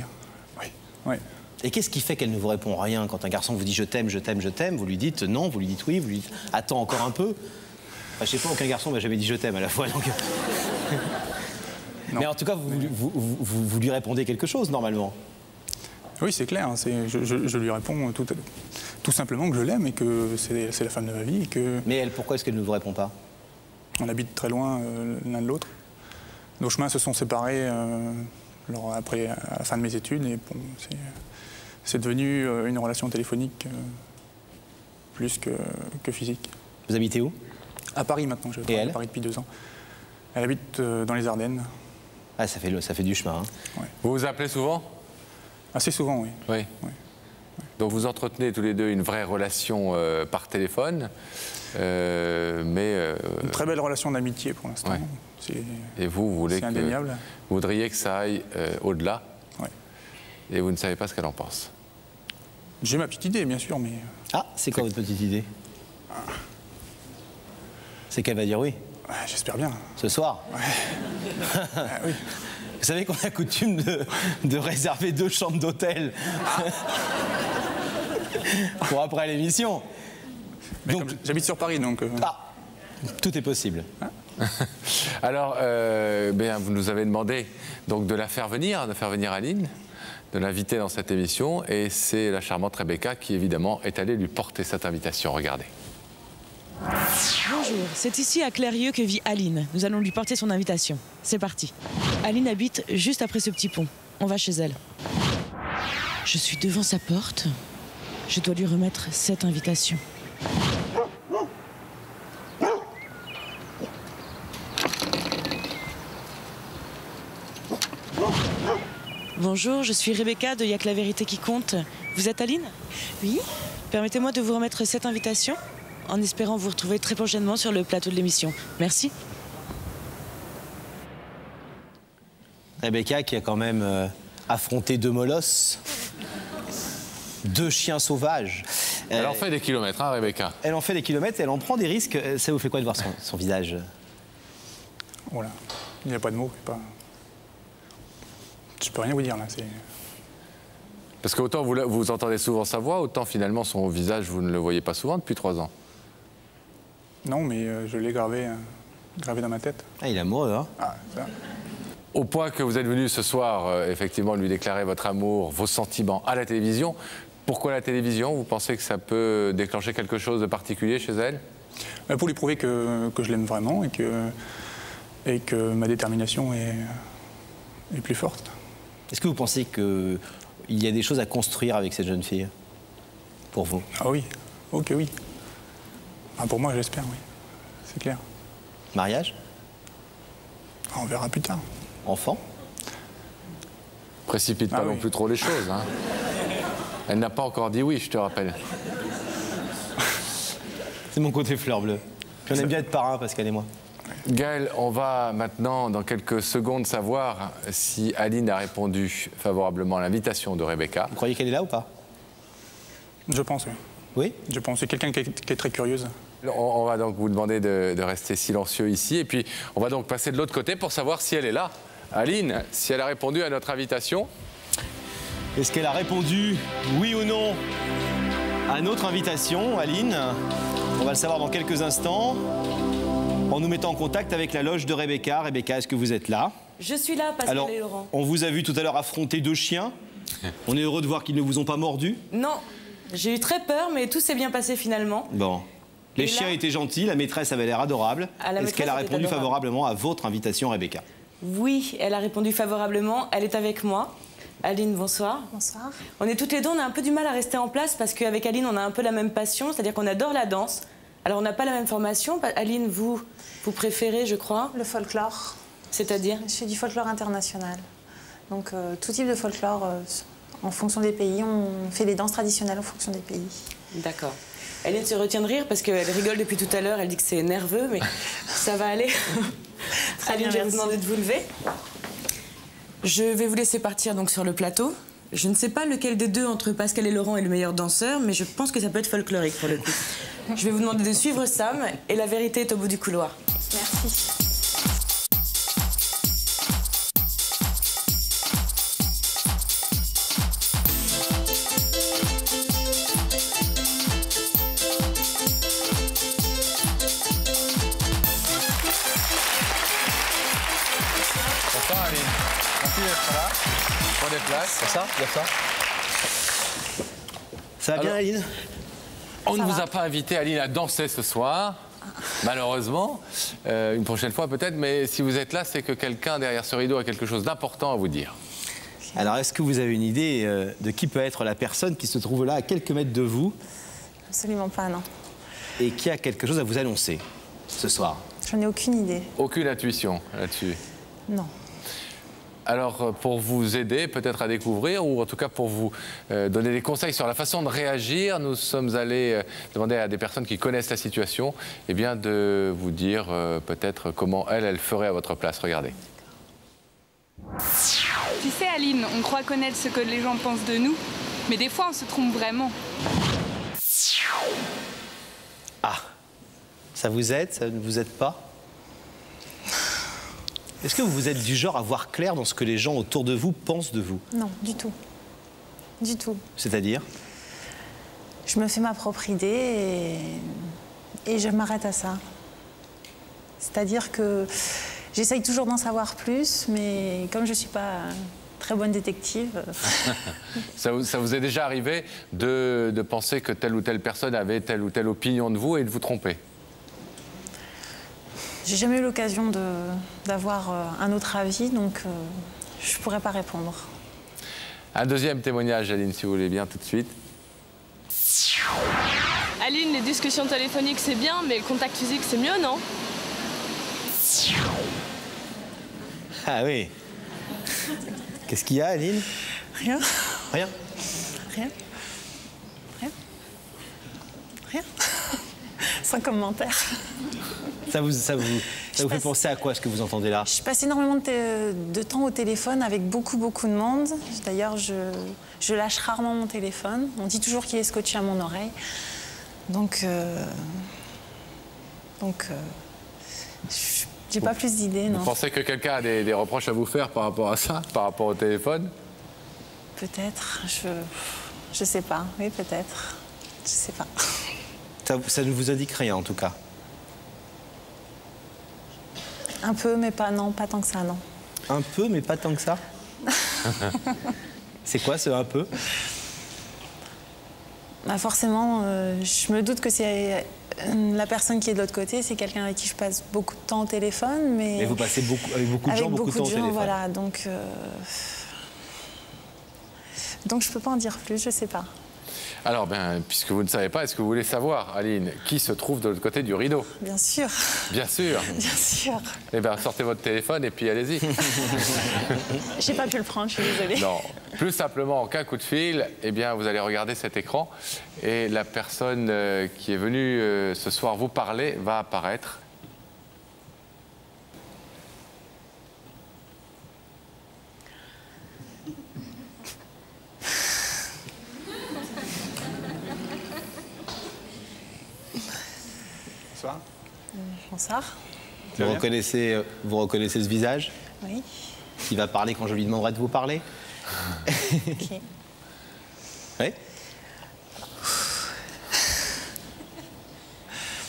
Oui, oui. Et qu'est-ce qui fait qu'elle ne vous répond rien? Quand un garçon vous dit je t'aime, je t'aime, je t'aime, vous lui dites non, vous lui dites oui, vous lui dites attends encore un peu. Enfin, je sais pas, aucun garçon m'a jamais dit je t'aime à la fois. Donc... Mais en tout cas, vous lui répondez quelque chose normalement. Oui, c'est clair. Je lui réponds tout simplement que je l'aime et que c'est la femme de ma vie. Et que... Mais elle, pourquoi est-ce qu'elle ne vous répond pas? On habite très loin l'un de l'autre. Nos chemins se sont séparés après, à la fin de mes études. Et bon, c'est devenu une relation téléphonique plus que physique. Vous habitez où? À Paris maintenant, je travaille à Paris depuis 2 ans. Elle habite dans les Ardennes. Ah, ça fait du chemin. Hein. Ouais. Vous vous appelez souvent? Assez souvent, oui. Oui. Oui. Donc vous entretenez tous les deux une vraie relation par téléphone, mais... Une très belle relation d'amitié pour l'instant. Ouais. Et vous voudriez que ça aille au-delà? Ouais. Et vous ne savez pas ce qu'elle en pense? J'ai ma petite idée, bien sûr, mais... Ah, c'est quoi votre petite idée? C'est qu'elle va dire oui. Ouais, j'espère bien. Ce soir? Ouais. Oui. Vous savez qu'on a coutume de réserver 2 chambres d'hôtel pour après l'émission. Donc j'habite sur Paris, donc... Ah, tout est possible. Alors, vous nous avez demandé donc, de faire venir Aline, de l'inviter dans cette émission, et c'est la charmante Rebecca qui, évidemment, est allée lui porter cette invitation. Regardez. Bonjour, c'est ici à Clérieux que vit Aline. Nous allons lui porter son invitation. C'est parti. Aline habite juste après ce petit pont. On va chez elle. Je suis devant sa porte. Je dois lui remettre cette invitation. Bonjour, je suis Rebecca de Y'a que la vérité qui compte. Vous êtes Aline? Oui. Permettez-moi de vous remettre cette invitation, en espérant vous retrouver très prochainement sur le plateau de l'émission. Merci. Rebecca qui a quand même affronté 2 molosses, 2 chiens sauvages. Elle en fait des kilomètres, hein, Rebecca? Elle en fait des kilomètres et elle en prend des risques. Ça vous fait quoi de voir son visage? Voilà. Il n'y a pas de mots. Je peux rien vous dire là. Parce que autant vous entendez souvent sa voix, autant finalement son visage, vous ne le voyez pas souvent depuis 3 ans. Non, mais je l'ai gravé dans ma tête. Ah, il est amoureux, hein? Ah, ça. Au point que vous êtes venu ce soir, effectivement, lui déclarer votre amour, vos sentiments à la télévision. Pourquoi la télévision? Vous pensez que ça peut déclencher quelque chose de particulier chez elle? Pour lui prouver que je l'aime vraiment et que ma détermination est plus forte. Est-ce que vous pensez qu'il y a des choses à construire avec cette jeune fille? Pour vous? Ah oui, ok, oui. Ah, pour moi, j'espère, oui. C'est clair. Mariage? On verra plus tard. Enfant? Précipite pas non plus trop les choses. Hein. Elle n'a pas encore dit oui, je te rappelle. C'est mon côté fleur bleue. Puis on aime bien être parrain, Pascal et moi. Gaël, on va maintenant, dans quelques secondes, savoir si Aline a répondu favorablement à l'invitation de Rebecca. Vous croyez qu'elle est là ou pas? Je pense, oui. Oui? Je pense. C'est quelqu'un qui est très curieuse. On va donc vous demander de rester silencieux ici. Et puis, on va donc passer de l'autre côté pour savoir si elle est là. Aline, si elle a répondu à notre invitation. Est-ce qu'elle a répondu oui ou non à notre invitation, Aline? On va le savoir dans quelques instants en nous mettant en contact avec la loge de Rebecca. Rebecca, est-ce que vous êtes là? Je suis là, Pascal Alors, et Laurent. on vous a vu tout à l'heure affronter 2 chiens. On est heureux de voir qu'ils ne vous ont pas mordu. Non, j'ai eu très peur, mais tout s'est bien passé finalement. Bon. Les chiens étaient gentils, la maîtresse avait l'air adorable. Est-ce qu'elle a répondu favorablement à votre invitation, Rebecca? Oui, elle a répondu favorablement. Elle est avec moi. Aline, bonsoir. Bonsoir. On est toutes les deux, on a un peu du mal à rester en place parce qu'avec Aline, on a un peu la même passion, c'est-à-dire qu'on adore la danse. Alors, on n'a pas la même formation. Aline, vous préférez, je crois? Le folklore. C'est-à-dire? Je fais du folklore international. Donc, tout type de folklore, en fonction des pays. On fait des danses traditionnelles en fonction des pays. D'accord. Aline se retient de rire parce qu'elle rigole depuis tout à l'heure. Elle dit que c'est nerveux, mais ça va aller. Aline, je vais vous demander de vous lever. Je vais vous laisser partir donc sur le plateau. Je ne sais pas lequel des deux entre Pascal et Laurent est le meilleur danseur, mais je pense que ça peut être folklorique pour le coup. Je vais vous demander de suivre Sam et la vérité est au bout du couloir. Merci. Bonsoir Aline. Merci d'être là. Prenez place. C'est ça? Il y a ça? Ça va bien, Aline? On ne vous a pas invité, Aline, à danser ce soir, malheureusement. Une prochaine fois peut-être, mais si vous êtes là, c'est que quelqu'un derrière ce rideau a quelque chose d'important à vous dire. Alors, est-ce que vous avez une idée de qui peut être la personne qui se trouve là, à quelques mètres de vous? Absolument pas, non. Et qui a quelque chose à vous annoncer ce soir? J'en ai aucune idée. Aucune intuition là-dessus? Non. Alors, pour vous aider peut-être à découvrir, ou en tout cas pour vous donner des conseils sur la façon de réagir, nous sommes allés demander à des personnes qui connaissent la situation, eh bien, de vous dire peut-être comment elle ferait à votre place. Regardez. Tu sais, Aline, on croit connaître ce que les gens pensent de nous, mais des fois, on se trompe vraiment. Ah, ça vous aide? Ça ne vous aide pas? Est-ce que vous êtes du genre à voir clair dans ce que les gens autour de vous pensent de vous? Non, du tout. Du tout. C'est-à-dire? Je me fais ma propre idée et je m'arrête à ça. C'est-à-dire que j'essaye toujours d'en savoir plus, mais comme je ne suis pas très bonne détective... Ça vous est déjà arrivé de penser que telle ou telle personne avait telle ou telle opinion de vous et de vous tromper? J'ai jamais eu l'occasion d'avoir un autre avis, donc je ne pourrais pas répondre. Un deuxième témoignage, Aline, si vous voulez bien, tout de suite. Aline, les discussions téléphoniques, c'est bien, mais le contact physique, c'est mieux, non? Ah oui. Qu'est-ce qu'il y a, Aline? Rien. Rien? Rien. Rien. Rien. Sans commentaire. Ça vous fait penser à quoi, ce que vous entendez là? Je passe énormément de temps au téléphone avec beaucoup de monde. D'ailleurs, je lâche rarement mon téléphone. On dit toujours qu'il est scotché à mon oreille. Donc j'ai pas plus d'idées, non. Vous pensez que quelqu'un a des reproches à vous faire par rapport à ça, par rapport au téléphone? Peut-être. Je sais pas. Oui, peut-être. Je sais pas. Ça ne vous indique rien, en tout cas? Un peu, mais pas tant que ça, non. Un peu, mais pas tant que ça? C'est quoi ce un peu? Bah forcément, je me doute que c'est la personne qui est de l'autre côté, c'est quelqu'un avec qui je passe beaucoup de temps au téléphone, mais... Mais vous passez avec beaucoup de gens, beaucoup de temps au téléphone. Voilà, donc je peux pas en dire plus, je sais pas. Alors, puisque vous ne savez pas, est-ce que vous voulez savoir, Aline, qui se trouve de l'autre côté du rideau? Bien sûr. Bien sûr. Bien sûr. Eh bien, sortez votre téléphone et puis allez-y. J'ai pas pu le prendre, je suis désolée. Non, plus simplement qu'un coup de fil, eh bien, vous allez regarder cet écran et la personne qui est venue ce soir vous parler va apparaître. Bonsoir. Bonsoir. Vous reconnaissez ce visage? Oui. Qui va parler quand je lui demanderai de vous parler? Ok. Oui.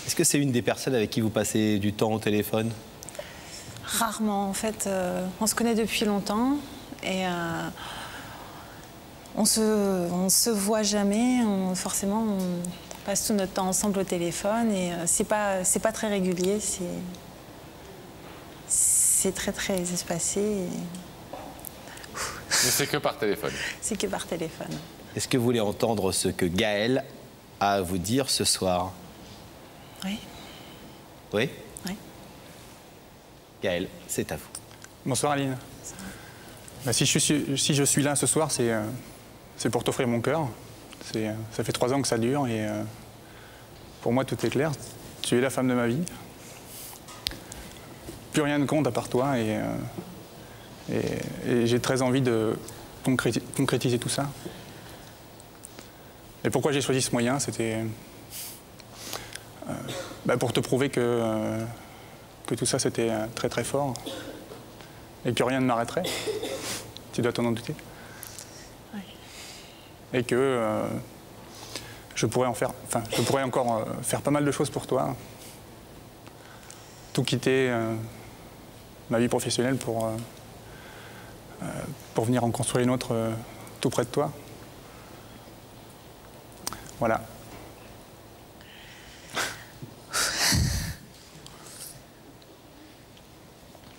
Est-ce que c'est une des personnes avec qui vous passez du temps au téléphone? Rarement, en fait. On se connaît depuis longtemps et on se voit jamais. Forcément, on passe tout notre temps ensemble au téléphone et c'est pas très régulier. C'est très très espacé. Mais c'est que par téléphone. C'est que par téléphone. Est-ce que vous voulez entendre ce que Gaël a à vous dire ce soir? Oui. Oui? Oui. Gaël, c'est à vous. Bonsoir Aline. Si je suis là ce soir, c'est pour t'offrir mon cœur. Ça fait 3 ans que ça dure et pour moi tout est clair. Tu es la femme de ma vie. Plus rien ne compte à part toi et j'ai très envie de concrétiser tout ça. Et pourquoi j'ai choisi ce moyen, c'était pour te prouver que tout ça c'était très très fort et que rien ne m'arrêterait. Tu dois t'en douter. Oui. Et que je pourrais encore faire pas mal de choses pour toi. Tout quitter ma vie professionnelle pour venir en construire une autre tout près de toi. Voilà.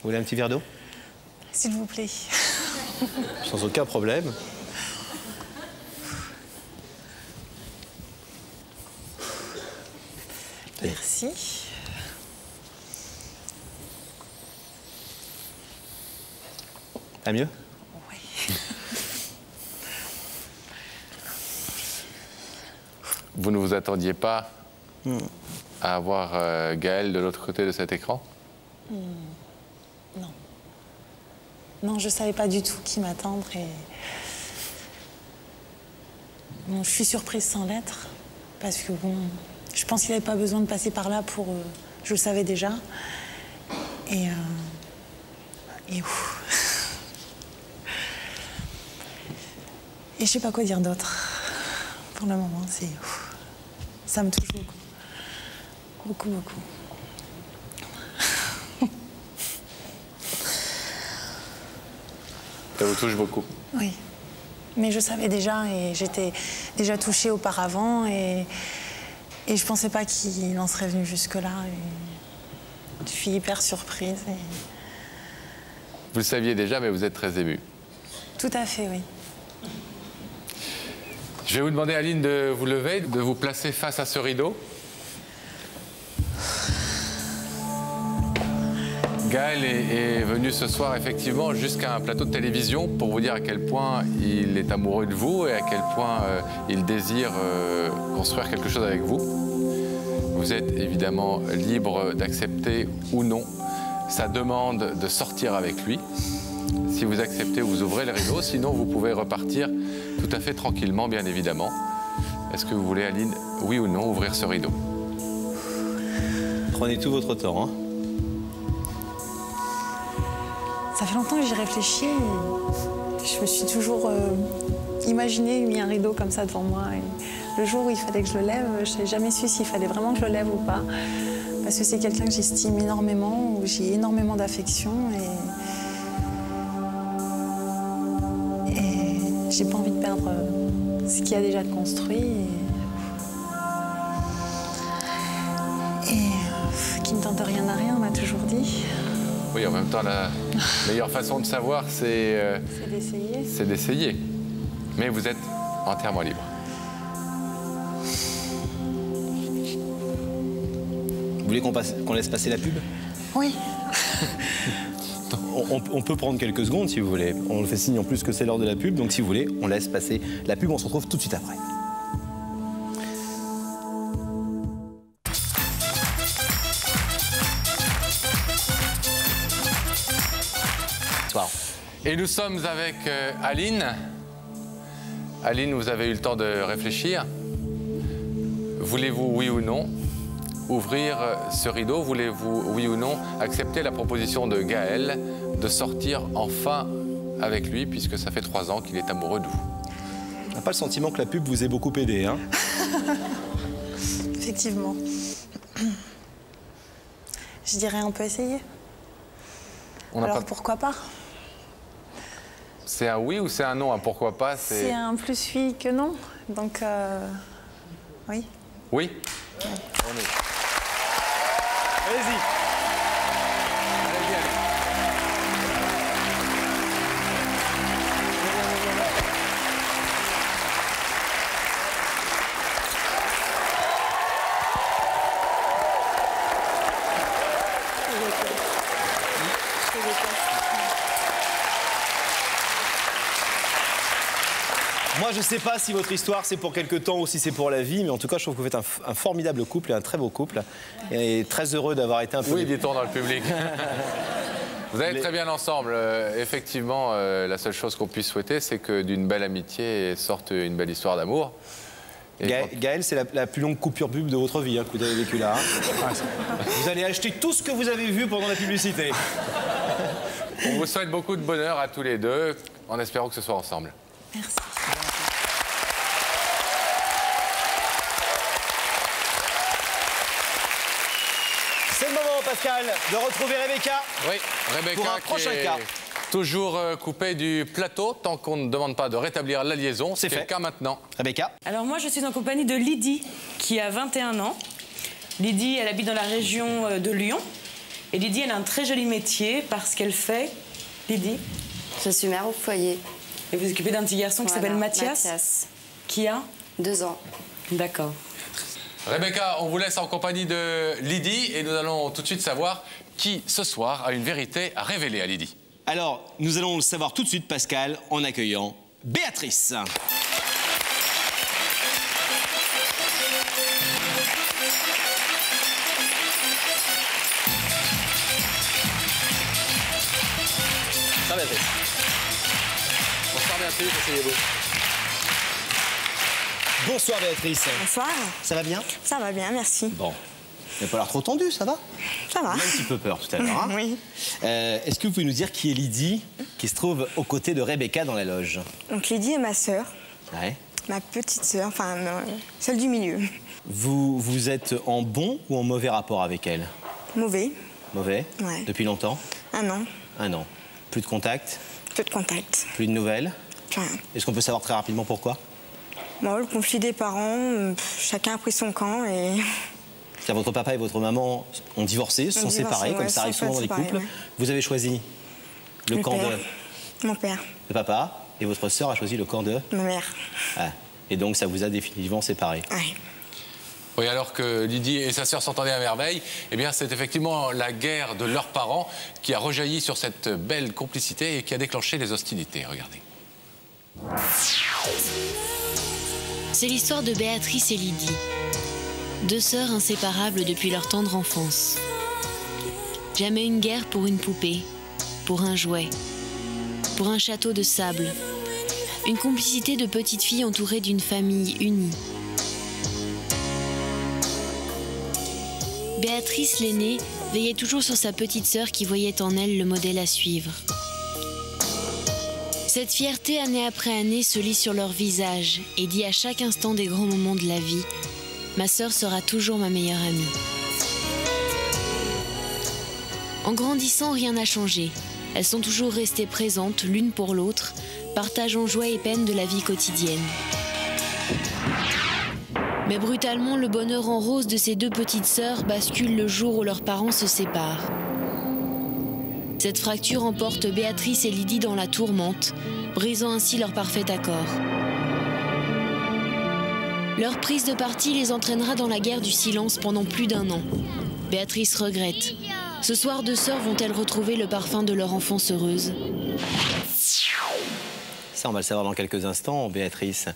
Vous voulez un petit verre d'eau? S'il vous plaît. Sans aucun problème. Merci. À mieux? Oui. Vous ne vous attendiez pas à avoir Gaël de l'autre côté de cet écran? Non. Non, je ne savais pas du tout qui m'attendre et... Bon, je suis surprise sans l'être parce que bon, je pense qu'il n'avait pas besoin de passer par là pour... je le savais déjà. Et je sais pas quoi dire d'autre. Pour le moment, ça me touche beaucoup. Beaucoup, beaucoup. Ça vous touche beaucoup? Oui. Mais je savais déjà et j'étais déjà touchée auparavant et je pensais pas qu'il en serait venu jusque-là. Je suis hyper surprise. Vous le saviez déjà, mais vous êtes très émue. Tout à fait, oui. Je vais vous demander, Aline, de vous lever, de vous placer face à ce rideau. Gaël est venu ce soir, effectivement, jusqu'à un plateau de télévision pour vous dire à quel point il est amoureux de vous et à quel point il désire construire quelque chose avec vous. Vous êtes évidemment libre d'accepter ou non sa demande de sortir avec lui. Si vous acceptez, vous ouvrez le rideau. Sinon, vous pouvez repartir tout à fait tranquillement, bien évidemment. Est-ce que vous voulez, Aline, oui ou non, ouvrir ce rideau? Prenez tout votre temps. Hein. Ça fait longtemps que j'y réfléchis. Je me suis toujours imaginé, mis un rideau comme ça devant moi. Et le jour où il fallait que je le lève, je n'ai jamais su s'il fallait vraiment que je le lève ou pas. Parce que c'est quelqu'un que j'estime énormément, où j'ai énormément d'affection. Et j'ai pas envie de perdre ce qu'il y a déjà de construit. Et qui ne tente rien à rien, on m'a toujours dit. Oui, en même temps, la meilleure façon de savoir, c'est d'essayer. C'est d'essayer. Mais vous êtes entièrement libre. voulez qu'on laisse passer la pub? Oui. On peut prendre quelques secondes si vous voulez. On le fait signe en plus que c'est l'heure de la pub, donc si vous voulez, on laisse passer la pub. On se retrouve tout de suite après. Et nous sommes avec Aline. Aline, vous avez eu le temps de réfléchir. Voulez-vous, oui ou non, ouvrir ce rideau? Voulez-vous, oui ou non, accepter la proposition de Gaël de sortir enfin avec lui, puisque ça fait 3 ans qu'il est amoureux de vous? On n'a pas le sentiment que la pub vous ait beaucoup aidé, hein? Effectivement. Je dirais on peut essayer. Alors pourquoi pas? C'est un oui ou c'est un non? Pourquoi pas? C'est un plus oui que non. Donc, oui. Oui. Allez-y. Moi, je ne sais pas si votre histoire, c'est pour quelque temps ou si c'est pour la vie, mais en tout cas, je trouve que vous faites un formidable couple et un très beau couple. Et très heureux d'avoir été un peu... Oui, dit-on dans le public. Vous allez très bien ensemble. Effectivement, la seule chose qu'on puisse souhaiter, c'est que d'une belle amitié sorte une belle histoire d'amour. Gaël, c'est la plus longue coupure pub de votre vie, hein, que vous avez vécu là. Hein. Vous allez acheter tout ce que vous avez vu pendant la publicité. On vous souhaite beaucoup de bonheur à tous les deux, en espérant que ce soit ensemble. Merci. C'est le moment, Pascal, de retrouver Rebecca. Oui, Rebecca pour un prochain cas. Toujours coupée du plateau, tant qu'on ne demande pas de rétablir la liaison. C'est le cas maintenant. Rebecca. Alors moi, je suis en compagnie de Lydie, qui a 21 ans. Lydie, elle habite dans la région de Lyon. Et Lydie, elle a un très joli métier parce qu'elle fait... Lydie? Je suis mère au foyer. Et vous occupez d'un petit garçon qui s'appelle Mathias? Mathias. Qui a 2 ans. D'accord. Rebecca, on vous laisse en compagnie de Lydie et nous allons tout de suite savoir qui, ce soir, a une vérité à révéler à Lydie. Alors, nous allons le savoir tout de suite, Pascal, en accueillant Béatrice. Ça va, Béatrice. Bonsoir, Béatrice, asseyez-vous. Bonsoir, Béatrice. Bonsoir. Ça va bien? Ça va bien, merci. Bon. Il n'a pas l'air trop tendu, ça va? Ça va. J'ai un petit peu peur tout à l'heure. Hein. Oui. Est-ce que vous pouvez nous dire qui est Lydie, qui se trouve aux côtés de Rebecca dans la loge? Donc Lydie est ma sœur. Ouais. Ma petite sœur, enfin celle du milieu. Vous êtes en bon ou en mauvais rapport avec elle? Mauvais. Mauvais? Ouais. Depuis longtemps? 1 an. 1 an. Plus de contact? Peu de contact. Plus de nouvelles? Plus rien. Est-ce qu'on peut savoir très rapidement pourquoi? Bon, le conflit des parents, chacun a pris son camp et... Votre papa et votre maman ont divorcé, se sont séparés, ouais, comme ça arrive souvent dans les couples. Ouais. Vous avez choisi le camp de... Mon père. De papa, et votre sœur a choisi le camp de... Ma mère. Ah. Et donc ça vous a définitivement séparés. Oui. Oui, alors que Lydie et sa sœur s'entendaient à merveille, eh bien c'est effectivement la guerre de leurs parents qui a rejailli sur cette belle complicité et qui a déclenché les hostilités. Regardez. C'est l'histoire de Béatrice et Lydie. 2 sœurs inséparables depuis leur tendre enfance. Jamais une guerre pour une poupée, pour un jouet, pour un château de sable. Une complicité de petites filles entourées d'une famille unie. Béatrice, l'aînée, veillait toujours sur sa petite sœur qui voyait en elle le modèle à suivre. Cette fierté, année après année, se lit sur leur visage et dit à chaque instant des grands moments de la vie: ma sœur sera toujours ma meilleure amie. En grandissant, rien n'a changé. Elles sont toujours restées présentes l'une pour l'autre, partageant joie et peine de la vie quotidienne. Mais brutalement, le bonheur en rose de ces 2 petites sœurs bascule le jour où leurs parents se séparent. Cette fracture emporte Béatrice et Lydie dans la tourmente, brisant ainsi leur parfait accord. Leur prise de parti les entraînera dans la guerre du silence pendant plus d'1 an. Béatrice regrette. Ce soir, deux sœurs vont-elles retrouver le parfum de leur enfance heureuse? Ça, on va le savoir dans quelques instants, Béatrice.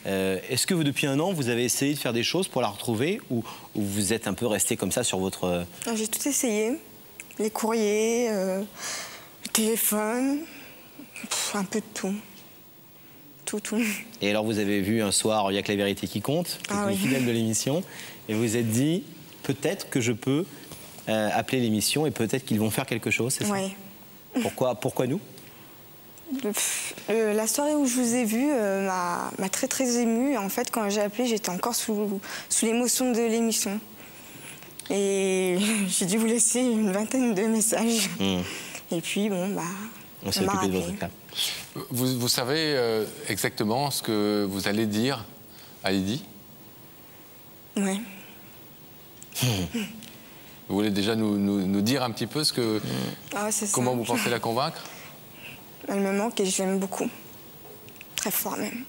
Ouais. Est-ce que vous, depuis un an, vous avez essayé de faire des choses pour la retrouver ou vous êtes un peu resté comme ça sur votre... J'ai tout essayé. Les courriers, le téléphone, un peu de tout. Tout. Et alors, vous avez vu un soir, il n'y a que la vérité qui compte, une fidèle de l'émission, et vous vous êtes dit, peut-être que je peux appeler l'émission et peut-être qu'ils vont faire quelque chose, c'est ça? Oui. Pourquoi nous? La soirée où je vous ai vu m'a très émue. En fait, quand j'ai appelé, j'étais encore sous l'émotion de l'émission. Et j'ai dû vous laisser une vingtaine de messages. Et puis, bon, bah... On s'est occupé de votre cas. Vous savez exactement ce que vous allez dire à Lydie? Oui. Vous voulez déjà nous dire un petit peu comment vous pensez la convaincre? Elle me manque et je l'aime beaucoup. Très fort même.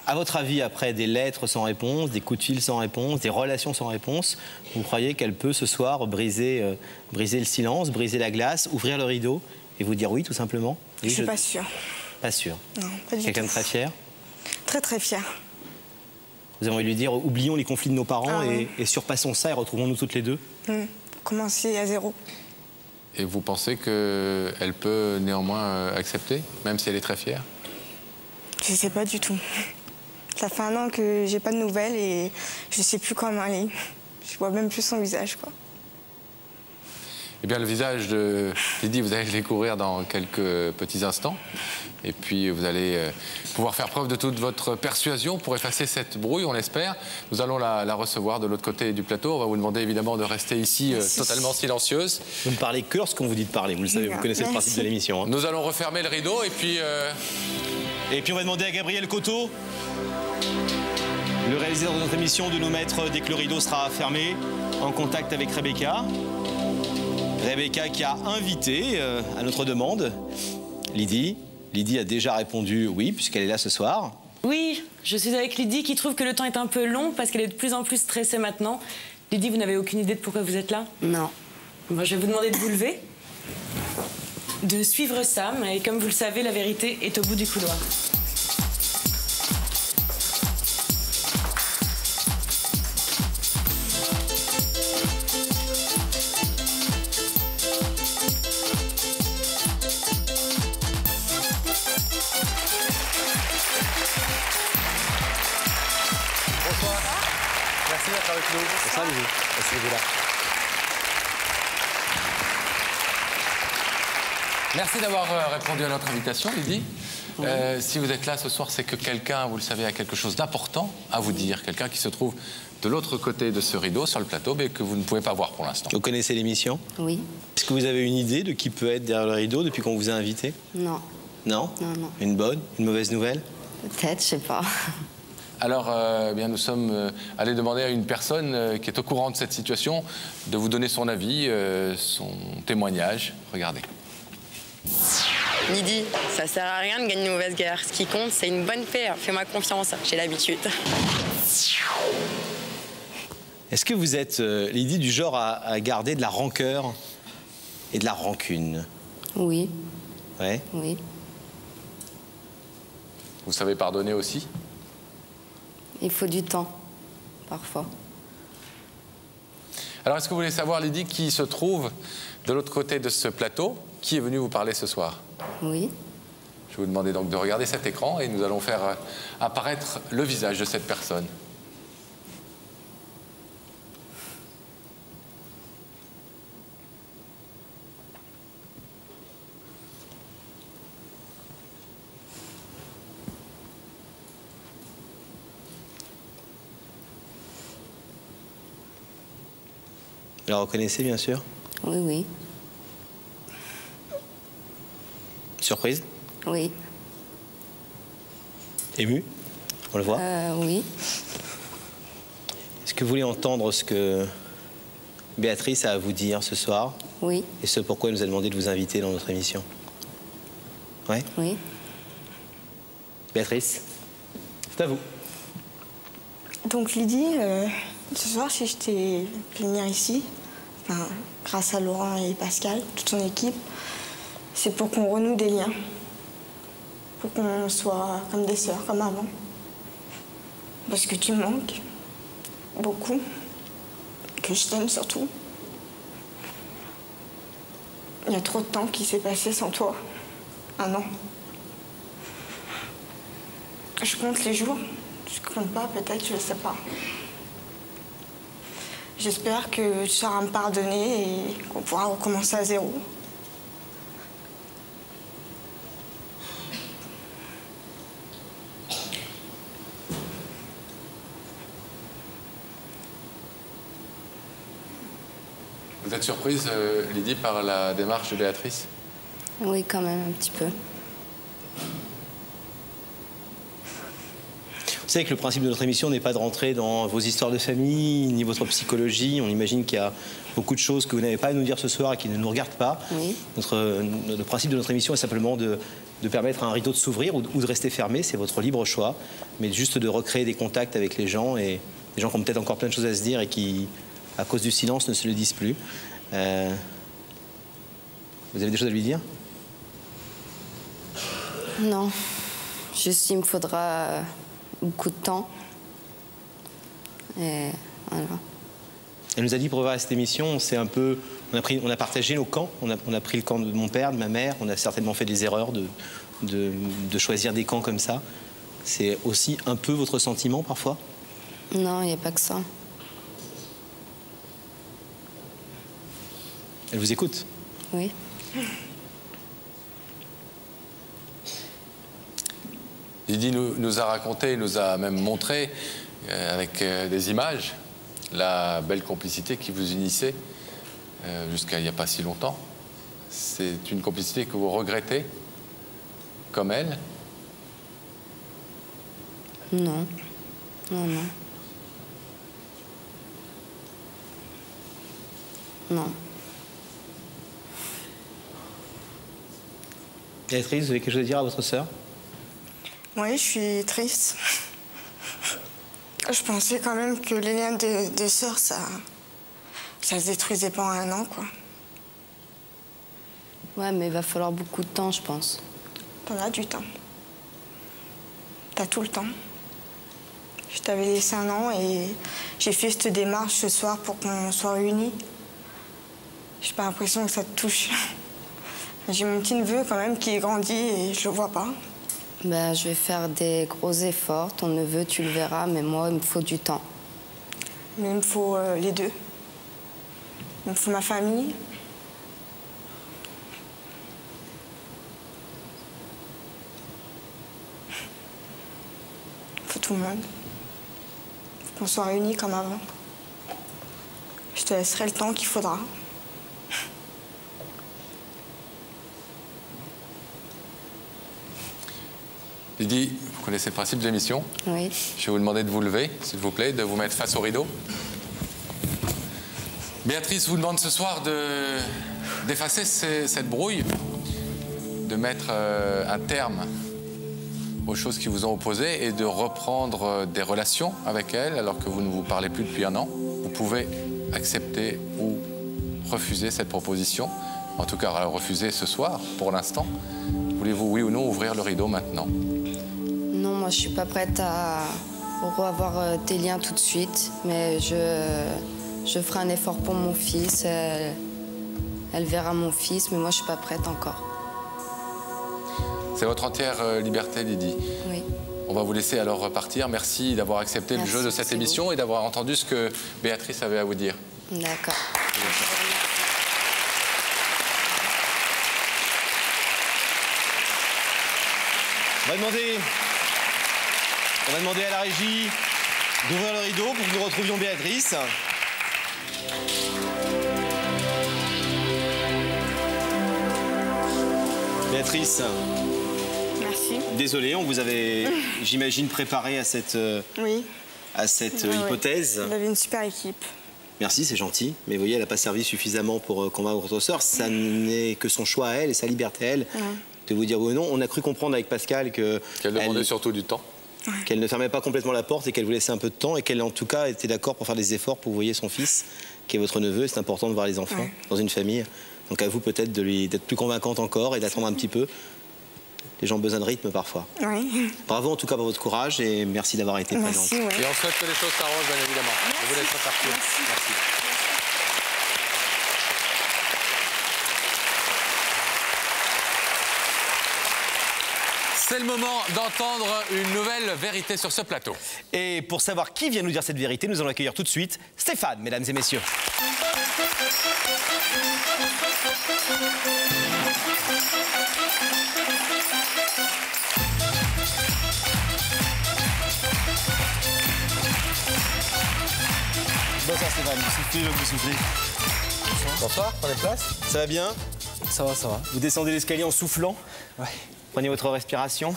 À votre avis, après des lettres sans réponse, des coups de fil sans réponse, des relations sans réponse, vous croyez qu'elle peut ce soir briser le silence, briser la glace, ouvrir le rideau et vous dire oui, tout simplement? Je suis pas sûre. Pas sûre? Non, pas du tout. Quelqu'un de très fier? Très fier. Vous avez envie de lui dire, oublions les conflits de nos parents et surpassons ça et retrouvons-nous toutes les deux? Commencer à zéro. Et vous pensez qu'elle peut néanmoins accepter, même si elle est très fière? Je sais pas du tout. Ça fait un an que j'ai pas de nouvelles et je sais plus comment elle est. Je vois même plus son visage, quoi. Eh bien, le visage de Lydie, vous allez le découvrir dans quelques petits instants. Et puis, vous allez pouvoir faire preuve de toute votre persuasion pour effacer cette brouille, on l'espère. Nous allons la recevoir de l'autre côté du plateau. On va vous demander évidemment de rester ici totalement silencieuse. Vous ne parlez que lorsqu'on vous dit de parler, vous le savez, vous connaissez le principe de l'émission. Hein. Nous allons refermer le rideau et puis... Et puis on va demander à Gabriel Coteau, le réalisateur de notre émission, de nous mettre, dès que le rideau sera fermé, en contact avec Rebecca. Rebecca qui a invité à notre demande Lydie. Lydie a déjà répondu oui, puisqu'elle est là ce soir. Oui, je suis avec Lydie qui trouve que le temps est un peu long parce qu'elle est de plus en plus stressée maintenant. Lydie, vous n'avez aucune idée de pourquoi vous êtes là? Non. Bon, je vais vous demander de vous lever, de suivre Sam, et comme vous le savez, la vérité est au bout du couloir. Merci d'être avec nous. Bonsoir, Lydie. Merci d'être là. Merci d'avoir répondu à notre invitation, Lydie. Si vous êtes là ce soir, c'est que quelqu'un, vous le savez, a quelque chose d'important à vous dire. Quelqu'un qui se trouve de l'autre côté de ce rideau, sur le plateau, mais que vous ne pouvez pas voir pour l'instant. Vous connaissez l'émission? Oui. Est-ce que vous avez une idée de qui peut être derrière le rideau depuis qu'on vous a invité? Non. Non? Non. Une bonne? Une mauvaise nouvelle? Peut-être, je sais pas. Alors, bien, nous sommes allés demander à une personne qui est au courant de cette situation de vous donner son avis, son témoignage. Regardez. Lydie, ça sert à rien de gagner une mauvaise guerre. Ce qui compte, c'est une bonne paix. Fais-moi confiance, j'ai l'habitude. Est-ce que vous êtes, Lydie, du genre à garder de la rancœur et de la rancune? Oui. Ouais? Oui. Vous savez pardonner aussi? Il faut du temps, parfois. Alors, est-ce que vous voulez savoir, Lydie, qui se trouve de l'autre côté de ce plateau? Qui est venu vous parler ce soir? Oui. Je vais vous demander donc de regarder cet écran et nous allons faire apparaître le visage de cette personne. Vous la reconnaissez, bien sûr? Oui, oui. Surprise? Oui. Ému? On le voit? Oui. Est-ce que vous voulez entendre ce que Béatrice a à vous dire ce soir? Oui. Et ce pourquoi elle nous a demandé de vous inviter dans notre émission? Ouais? Oui. Béatrice, c'est à vous. Donc Lydie, Ce soir, si je t'ai fait venir ici, enfin, grâce à Laurent et Pascal, toute son équipe, c'est pour qu'on renoue des liens. Pour qu'on soit comme des sœurs, comme avant. Parce que tu me manques beaucoup. Que je t'aime surtout. Il y a trop de temps qui s'est passé sans toi. 1 an. Je compte les jours. Je compte pas, peut-être, je sais pas. J'espère que tu sauras me pardonner et qu'on pourra recommencer à 0. Vous êtes surprise, Lydie, par la démarche de Béatrice? Oui, quand même, un petit peu. Vous savez que le principe de notre émission n'est pas de rentrer dans vos histoires de famille, ni votre psychologie. On imagine qu'il y a beaucoup de choses que vous n'avez pas à nous dire ce soir et qui ne nous regardent pas. Oui. Le principe de notre émission est simplement de permettre à un rideau de s'ouvrir ou de rester fermé. C'est votre libre choix. Mais juste de recréer des contacts avec les gens et les gens qui ont peut-être encore plein de choses à se dire et qui, à cause du silence, ne se le disent plus. Vous avez des choses à lui dire? Non. Juste, il me faudra beaucoup de temps. Et voilà. Elle nous a dit pour préparer cette émission, on a partagé nos camps. On a pris le camp de mon père, de ma mère. On a certainement fait des erreurs de choisir des camps comme ça. C'est aussi un peu votre sentiment parfois? Non, il n'y a pas que ça. Elle vous écoute? Oui. Lydie nous a raconté, nous a même montré, avec des images, la belle complicité qui vous unissait jusqu'à il n'y a pas si longtemps. C'est une complicité que vous regrettez, comme elle? Non. Non, non. Non. Béatrice, vous avez quelque chose à dire à votre sœur? Oui, je suis triste. Je pensais quand même que les liens de sœurs, ça se détruisait pas en 1 an, quoi. Ouais, mais il va falloir beaucoup de temps, je pense. T'en as du temps. T'as tout le temps. Je t'avais laissé 1 an et j'ai fait cette démarche ce soir pour qu'on soit réunis. J'ai pas l'impression que ça te touche. J'ai mon petit neveu quand même qui grandit et je le vois pas. Ben, je vais faire des gros efforts. Ton neveu, tu le verras, mais moi, il me faut du temps. Mais il me faut les deux. Il me faut ma famille. Il faut tout le monde. Il faut qu'on soit réunis comme avant. Je te laisserai le temps qu'il faudra. Lydie, vous connaissez le principe de l'émission? Oui. Je vais vous demander de vous lever, s'il vous plaît, de vous mettre face au rideau. Béatrice vous demande ce soir d'effacer cette brouille, de mettre un terme aux choses qui vous ont opposé et de reprendre des relations avec elle alors que vous ne vous parlez plus depuis 1 an. Vous pouvez accepter ou refuser cette proposition. En tout cas, refuser ce soir, pour l'instant. Voulez-vous, oui ou non, ouvrir le rideau maintenant? Non, moi, je suis pas prête à revoir tes liens tout de suite, mais je ferai un effort pour mon fils. Elle verra mon fils, mais moi, je suis pas prête encore. C'est votre entière liberté, Lydie. Oui. On va vous laisser alors repartir. Merci d'avoir accepté le jeu de cette émission et d'avoir entendu ce que Béatrice avait à vous dire. D'accord. On va demander à la régie d'ouvrir le rideau pour que nous retrouvions Béatrice. Béatrice. Merci. Désolé, on vous avait, j'imagine, préparé à cette, hypothèse. Vous avez une super équipe. Merci, c'est gentil. Mais vous voyez, elle n'a pas servi suffisamment pour convaincre votre sœur. Ça n'est que son choix à elle et sa liberté à elle. De vous dire oui ou non. On a cru comprendre avec Pascal que... Qu'elle demandait surtout du temps. qu'elle ne fermait pas complètement la porte et qu'elle vous laissait un peu de temps et qu'elle en tout cas était d'accord pour faire des efforts pour vous voyez son fils, qui est votre neveu. C'est important de voir les enfants dans une famille. Donc à vous peut-être d'être plus convaincante encore et d'attendre un petit peu. Les gens ont besoin de rythme parfois. Oui. Bravo en tout cas pour votre courage et merci d'avoir été présente. Et on souhaite que les choses s'arrangent, bien évidemment. On vous laisse repartir. Merci. C'est le moment d'entendre une nouvelle vérité sur ce plateau. Et pour savoir qui vient nous dire cette vérité, nous allons accueillir tout de suite Stéphane, mesdames et messieurs. Bonsoir Stéphane, vous soufflez, vous soufflez. Bonsoir, prenez place. Ça va bien? Ça va, ça va. Vous descendez l'escalier en soufflant? Ouais. Prenez votre respiration.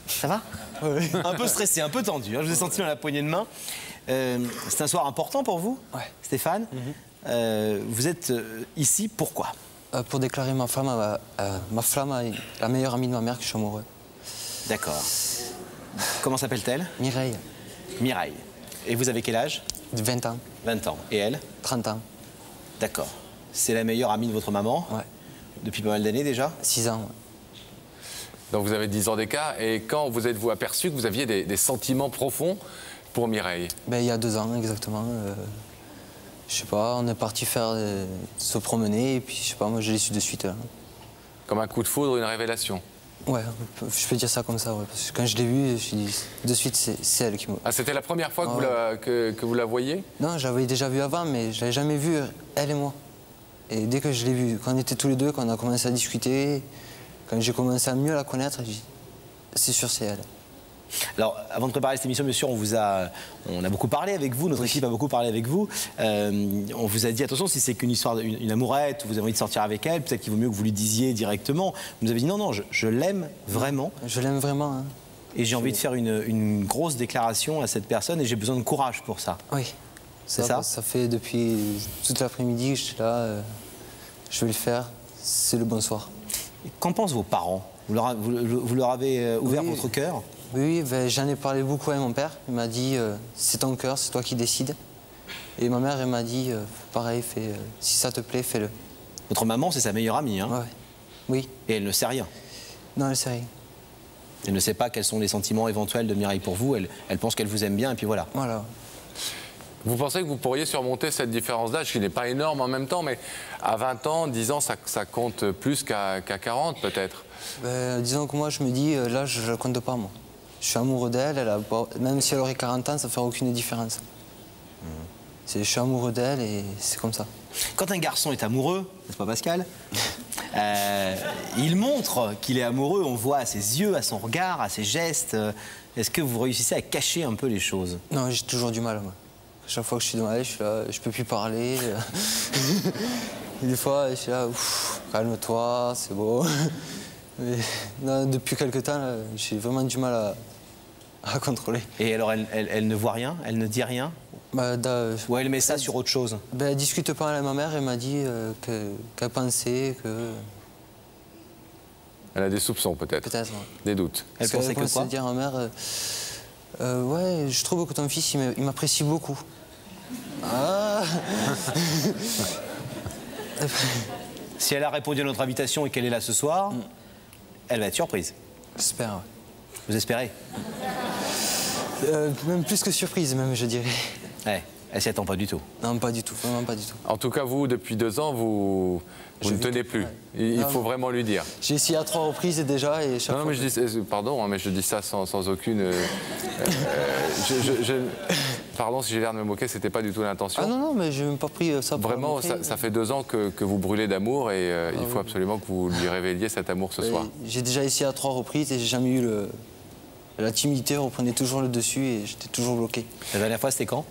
Ça va? Oui. Un peu stressé, un peu tendu, hein. Je vous ai senti dans la poignée de main. C'est un soir important pour vous, Stéphane. Vous êtes ici, pourquoi? Pour déclarer ma flamme à la meilleure amie de ma mère que je suis amoureux. D'accord. Comment s'appelle-t-elle? Mireille. Mireille. Et vous avez quel âge? 20 ans. 20 ans. Et elle? 30 ans. D'accord. C'est la meilleure amie de votre maman? Ouais. Depuis pas mal d'années déjà? 6 ans, ouais. Donc vous avez 10 ans d'écart. Et quand vous êtes-vous aperçu que vous aviez des sentiments profonds pour Mireille? Ben, il y a 2 ans, exactement. Je sais pas, on est parti se promener et puis je sais pas, moi je l'ai su de suite. Là. Comme un coup de foudre, une révélation? Ouais, je peux dire ça comme ça, ouais. Parce que quand je l'ai vue, je me suis dit, de suite, c'est elle qui me... Ah, c'était la première fois que vous la voyez? Non, je l'avais déjà vue avant, mais je l'avais jamais vue, elle et moi. Et dès que je l'ai vue, quand on était tous les deux, quand on a commencé à discuter, quand j'ai commencé à mieux la connaître, j'ai dit, c'est sûr, c'est elle. Alors, avant de préparer cette émission, bien sûr, on a beaucoup parlé avec vous, notre équipe a beaucoup parlé avec vous. On vous a dit, attention, si c'est qu'une histoire, une amourette, vous avez envie de sortir avec elle, peut-être qu'il vaut mieux que vous lui disiez directement. Vous nous avez dit, non, non, je l'aime vraiment. Je l'aime vraiment. Hein. Et j'ai envie de faire une grosse déclaration à cette personne et j'ai besoin de courage pour ça. Oui. C'est ça? Ça fait depuis toute l'après-midi que je suis là, je vais le faire, c'est le bon soir. Qu'en pensent vos parents? Vous leur avez ouvert votre cœur? Oui, ben, j'en ai parlé beaucoup avec mon père. Il m'a dit, c'est ton cœur, c'est toi qui décides. Et ma mère, elle m'a dit, pareil, si ça te plaît, fais-le. Votre maman, c'est sa meilleure amie, hein? Ouais. Oui. Et elle ne sait rien? Non, elle ne sait rien. Elle ne sait pas quels sont les sentiments éventuels de Mireille pour vous. Elle pense qu'elle vous aime bien, et puis voilà. Voilà. Vous pensez que vous pourriez surmonter cette différence d'âge, qui n'est pas énorme en même temps, mais à 20 ans, 10 ans, ça compte plus qu'à 40 peut-être? Ben, disons que moi, je me dis, là, je ne compte pas, moi. Je suis amoureux d'elle, même si elle aurait 40 ans, ça ne ferait aucune différence. Je suis amoureux d'elle et c'est comme ça. Quand un garçon est amoureux, n'est-ce pas Pascal, il montre qu'il est amoureux, on voit à ses yeux, à son regard, à ses gestes. Est-ce que vous réussissez à cacher un peu les choses? Non, j'ai toujours du mal, moi. Chaque fois que je suis dans la je suis là, je peux plus parler. Et des fois, je suis là, calme-toi, c'est beau. Mais non, depuis quelque temps, j'ai vraiment du mal à contrôler. Et alors, elle ne voit rien? Elle ne dit rien? Ou elle met ça sur autre chose? Elle discute pas avec ma mère, elle m'a dit qu'elle pensait que... Elle a des soupçons peut-être? Peut-être, ouais. Des doutes? Elle pensait que quoi? Dire à ma mère, ouais, je trouve que ton fils, il m'apprécie beaucoup. Ah. Si elle a répondu à notre invitation et qu'elle est là ce soir, elle va être surprise. J'espère, ouais. Vous espérez? Même plus que surprise, même, je dirais. Ouais, elle s'y attend pas du tout. Non, pas du tout, vraiment pas du tout. En tout cas, vous, depuis 2 ans, vous ne tenez plus. Il faut vraiment lui dire. J'ai essayé à 3 reprises déjà et chaque fois... Mais je dis, pardon, mais je dis ça sans aucune... pardon si j'ai l'air de me moquer, c'était pas du tout l'intention. Ah non, mais j'ai même pas pris ça pour vraiment, moquer. ça fait 2 ans que vous brûlez d'amour et il faut absolument que vous lui révéliez cet amour ce soir. J'ai déjà essayé à 3 reprises et j'ai jamais eu la timidité reprenait toujours le dessus et j'étais toujours bloqué. La dernière fois, c'était quand?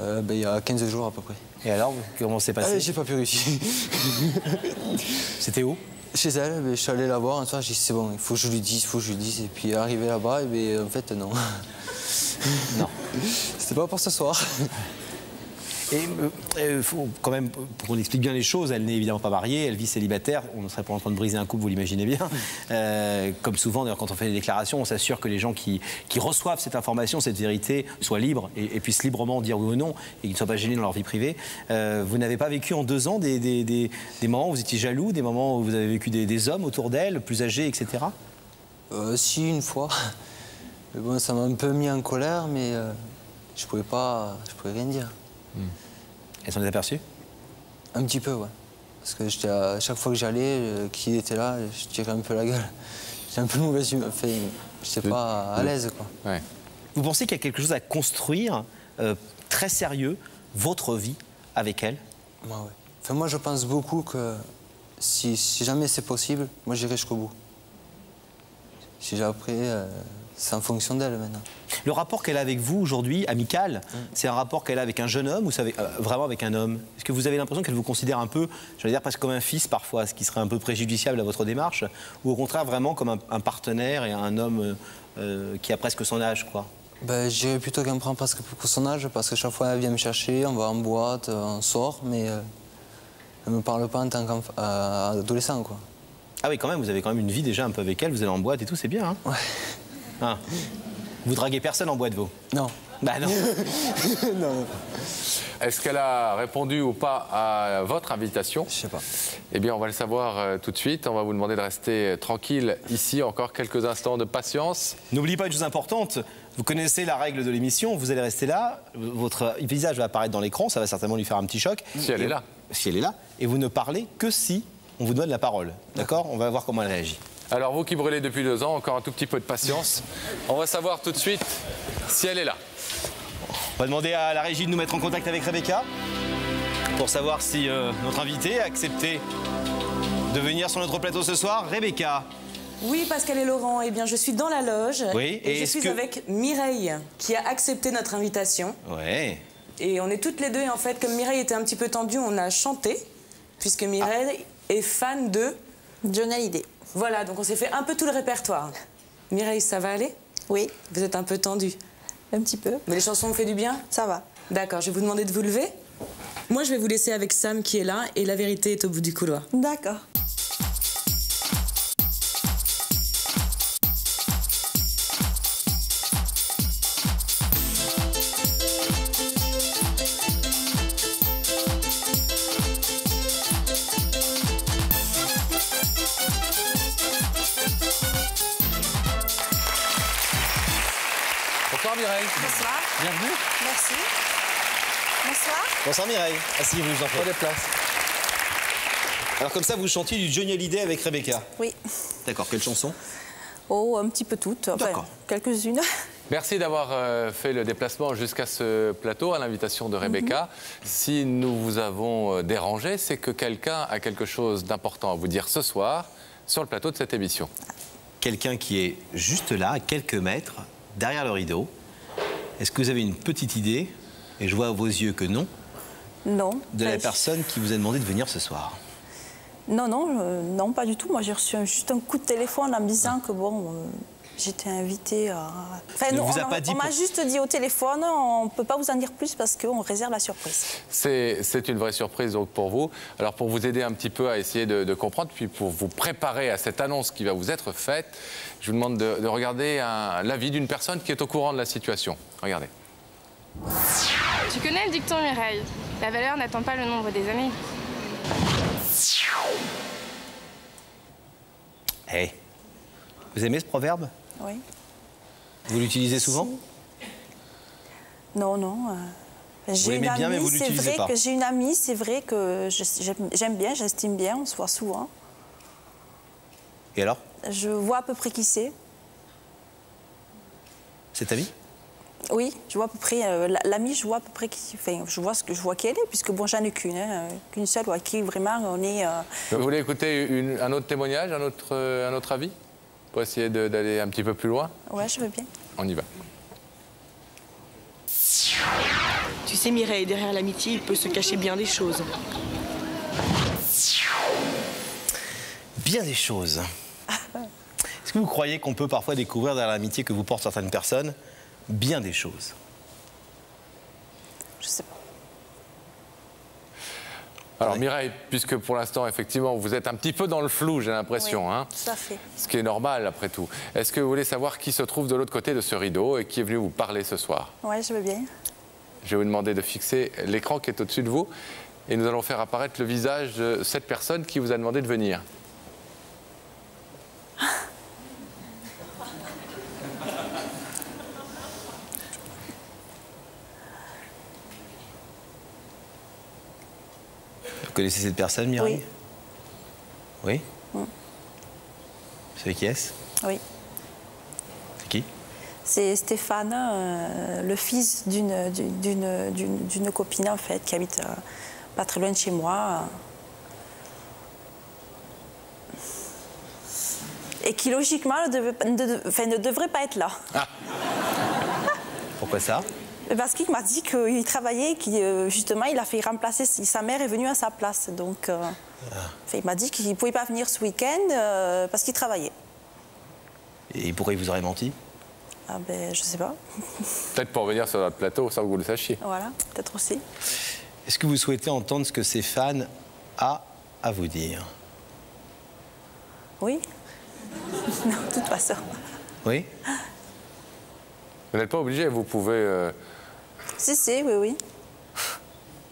Il y a 15 jours à peu près. Et alors, comment c'est passé? J'ai pas pu réussir. C'était où? Chez elle, je suis allé la voir un soir, j'ai dit c'est bon, il faut que je lui dise, il faut que je lui dise. Et puis arrivé là-bas, en fait non. Non. C'était pas pour ce soir. Et faut quand même, pour qu'on explique bien les choses, elle n'est évidemment pas mariée, elle vit célibataire. On ne serait pas en train de briser un couple, vous l'imaginez bien. Comme souvent, d'ailleurs, quand on fait des déclarations, on s'assure que les gens qui reçoivent cette information, cette vérité, soient libres et puissent librement dire oui ou non et qu'ils ne soient pas gênés dans leur vie privée. Vous n'avez pas vécu en 2 ans des moments où vous étiez jaloux, des moments où vous avez vécu des hommes autour d'elle, plus âgés, etc. Si, une fois. Mais bon, ça m'a un peu mis en colère, mais je pouvais rien dire. Elle s'en est aperçue? Un petit peu, ouais. Parce que à chaque fois que j'allais, qui était là, je tirais un peu la gueule. J'étais un peu mauvaise humeur. Enfin, je n'étais pas à l'aise, quoi. Ouais. Vous pensez qu'il y a quelque chose à construire, très sérieux, votre vie avec elle? Ouais. Enfin, moi, je pense beaucoup que si jamais c'est possible, moi, j'irai jusqu'au bout. Si j'ai appris, c'est en fonction d'elle maintenant. Le rapport qu'elle a avec vous aujourd'hui, amical, c'est un rapport qu'elle a avec un jeune homme ou vraiment avec un homme? Est-ce que vous avez l'impression qu'elle vous considère un peu, j'allais dire presque comme un fils parfois, ce qui serait un peu préjudiciable à votre démarche, ou au contraire vraiment comme un partenaire et un homme qui a presque son âge, quoi? Ben, je dirais plutôt qu'elle me prend presque pour son âge, parce que chaque fois elle vient me chercher, on va en boîte, on sort, mais elle ne me parle pas en tant qu'adolescent, quoi. Ah oui, quand même, vous avez quand même une vie déjà un peu avec elle, vous allez en boîte et tout, c'est bien, hein? Ouais. Ah. Vous draguez personne en boîte, vous? Non. Bah non. Non. Est-ce qu'elle a répondu ou pas à votre invitation? Je sais pas. Eh bien, on va le savoir tout de suite. On va vous demander de rester tranquille ici, encore quelques instants de patience. N'oubliez pas une chose importante, vous connaissez la règle de l'émission, vous allez rester là, votre visage va apparaître dans l'écran, ça va certainement lui faire un petit choc. Si elle est là. Si elle est là. Et vous ne parlez que si on vous donne la parole. D'accord? On va voir comment elle réagit. Alors, vous qui brûlez depuis 2 ans, encore un tout petit peu de patience. On va savoir tout de suite si elle est là. On va demander à la régie de nous mettre en contact avec Rebecca pour savoir si notre invitée a accepté de venir sur notre plateau ce soir. Rebecca. Oui, Pascal et Laurent, eh bien, je suis dans la loge. Oui, et je suis avec Mireille, qui a accepté notre invitation. Ouais. Et on est toutes les deux, et en fait, comme Mireille était un petit peu tendue, on a chanté, puisque Mireille est fan de Johnny Hallyday. Voilà, donc on s'est fait un peu tout le répertoire. Mireille, ça va aller? Oui. Vous êtes un peu tendue? Un petit peu. Mais les chansons vous font du bien? Ça va. D'accord, je vais vous demander de vous lever. Moi, je vais vous laisser avec Sam qui est là, et la vérité est au bout du couloir. D'accord. Bonsoir Mireille. Bonsoir. Bienvenue. Merci. Bonsoir. Bonsoir Mireille. Asseyez-vous, je vous en prie. Prenez place. Alors comme ça, vous chantiez du Johnny Hallyday avec Rebecca? Oui. D'accord, quelle chanson? Oh, un petit peu toutes. Enfin, quelques-unes. Merci d'avoir fait le déplacement jusqu'à ce plateau à l'invitation de Rebecca. Si nous vous avons dérangé, c'est que quelqu'un a quelque chose d'important à vous dire ce soir sur le plateau de cette émission. Quelqu'un qui est juste là, à quelques mètres, derrière le rideau. Est-ce que vous avez une petite idée, et je vois à vos yeux que non, Non. de la personne qui vous a demandé de venir ce soir? Non, non, pas du tout. Moi, j'ai reçu juste un coup de téléphone en me disant que bon, j'étais invitée à... Enfin, non, on m'a juste dit au téléphone, on ne peut pas vous en dire plus parce qu'on réserve la surprise. C'est une vraie surprise donc pour vous. Alors pour vous aider un petit peu à essayer de comprendre, puis pour vous préparer à cette annonce qui va vous être faite, je vous demande de regarder l'avis d'une personne qui est au courant de la situation. Regardez. Tu connais le dicton, Mireille? La valeur n'attend pas le nombre des années. Hey. Vous aimez ce proverbe? Oui. Vous l'utilisez souvent? Non, non. Vous l'aimez bien, mais vous ne l'utilisez pas. J'ai une amie, c'est vrai que j'aime bien, j'estime bien, on se voit souvent. Et alors? Je vois à peu près qui c'est. C'est ta vie? Oui, je vois à peu près. L'amie, je vois à peu près qui. Enfin, je vois qui elle est, puisque bon, j'en ai qu'une, hein, qu'une seule, à qui vraiment on est. Vous voulez écouter un autre témoignage, un autre avis, pour essayer d'aller un petit peu plus loin? Ouais, je veux bien. On y va. Tu sais, Mireille, derrière l'amitié, il peut se cacher bien des choses. Bien des choses. Est-ce que vous croyez qu'on peut parfois découvrir derrière l'amitié que vous portent certaines personnes bien des choses? Je sais pas. Alors Mireille, puisque pour l'instant, effectivement, vous êtes un petit peu dans le flou, j'ai l'impression. Oui, hein, tout à fait. ce qui est normal, après tout. Est-ce que vous voulez savoir qui se trouve de l'autre côté de ce rideau et qui est venu vous parler ce soir? Oui, je veux bien. Je vais vous demander de fixer l'écran qui est au-dessus de vous et nous allons faire apparaître le visage de cette personne qui vous a demandé de venir. Vous connaissez cette personne, Mireille? Oui. Oui. Vous savez qui est-ce? Oui. C'est qui? C'est Stéphane, le fils d'une copine, en fait, qui habite pas très loin de chez moi. Et qui, logiquement, ne devrait pas être là. Ah. Pourquoi ça? Parce qu'il m'a dit qu'il travaillait, justement, il a fait remplacer, sa mère est venue à sa place. Donc, il m'a dit qu'il ne pouvait pas venir ce week-end parce qu'il travaillait. Et pourquoi il vous aurait menti? Ah ben, je sais pas. Peut-être pour venir sur notre plateau sans que vous le sachiez. Voilà, peut-être aussi. Est-ce que vous souhaitez entendre ce que Stéphane a à vous dire? Oui. Non, de toute façon. Oui. Vous n'êtes pas obligé, vous pouvez... Si, oui, oui.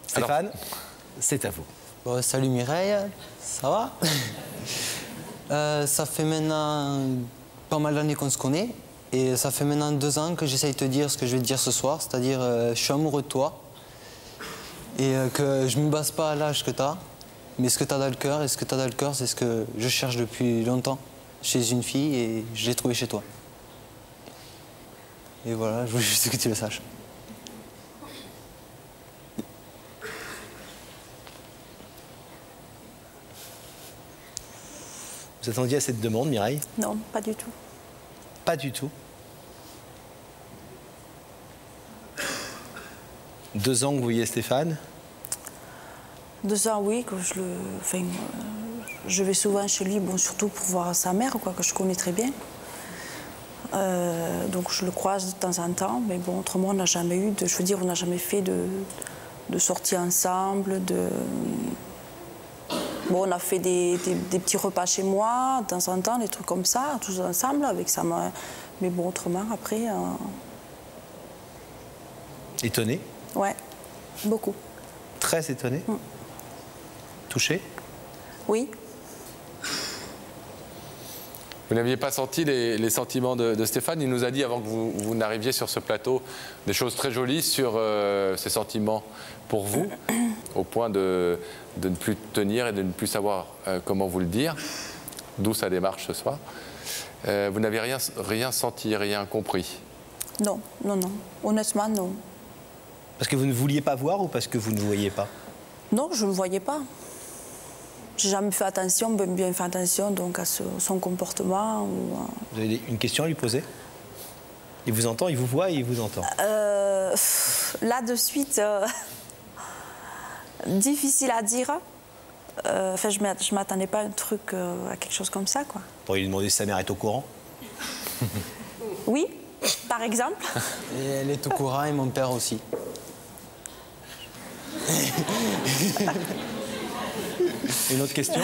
Stéphane, c'est à vous. Bon, salut Mireille, ça va? Ça fait maintenant pas mal d'années qu'on se connaît. Et ça fait maintenant 2 ans que j'essaye de te dire ce que je vais te dire ce soir. C'est-à-dire, je suis amoureux de toi. Et que je ne me base pas à l'âge que tu as. Mais ce que tu as dans le cœur, et ce que tu as dans le cœur, c'est ce que je cherche depuis longtemps chez une fille. Et je l'ai trouvé chez toi. Et voilà, je voulais juste que tu le saches. Vous attendiez à cette demande, Mireille? Non, pas du tout. Pas du tout. 2 ans que vous voyez Stéphane? 2 ans, oui, que je vais souvent chez lui, bon, surtout pour voir sa mère, quoi, que je connais très bien. Donc je le croise de temps en temps, mais bon, autrement on n'a jamais eu de, je veux dire, on n'a jamais fait de sorties ensemble, bon, on a fait des petits repas chez moi, de temps en temps, des trucs comme ça, tous ensemble avec sa mère, mais bon, autrement après. Étonné? Ouais, beaucoup. Très étonné? Touché? Oui. Vous n'aviez pas senti les sentiments de Stéphane? Il nous a dit, avant que vous n'arriviez sur ce plateau, des choses très jolies sur ses sentiments pour vous, au point de ne plus tenir et de ne plus savoir comment vous le dire, d'où sa démarche ce soir. Vous n'avez rien senti, rien compris? Non, non, non. Honnêtement, non. Parce que vous ne vouliez pas voir ou parce que vous ne voyiez pas? Non, je ne voyais pas. J'ai jamais fait attention, bien fait attention donc à son comportement. Vous avez une question à lui poser? Il vous entend, il vous voit et il vous entend. Là, de suite, difficile à dire. Enfin, je ne m'attendais pas à un truc, à quelque chose comme ça, quoi. Vous pourriez lui demander si sa mère est au courant? Oui, par exemple. Et elle est au courant et mon père aussi. Une autre question?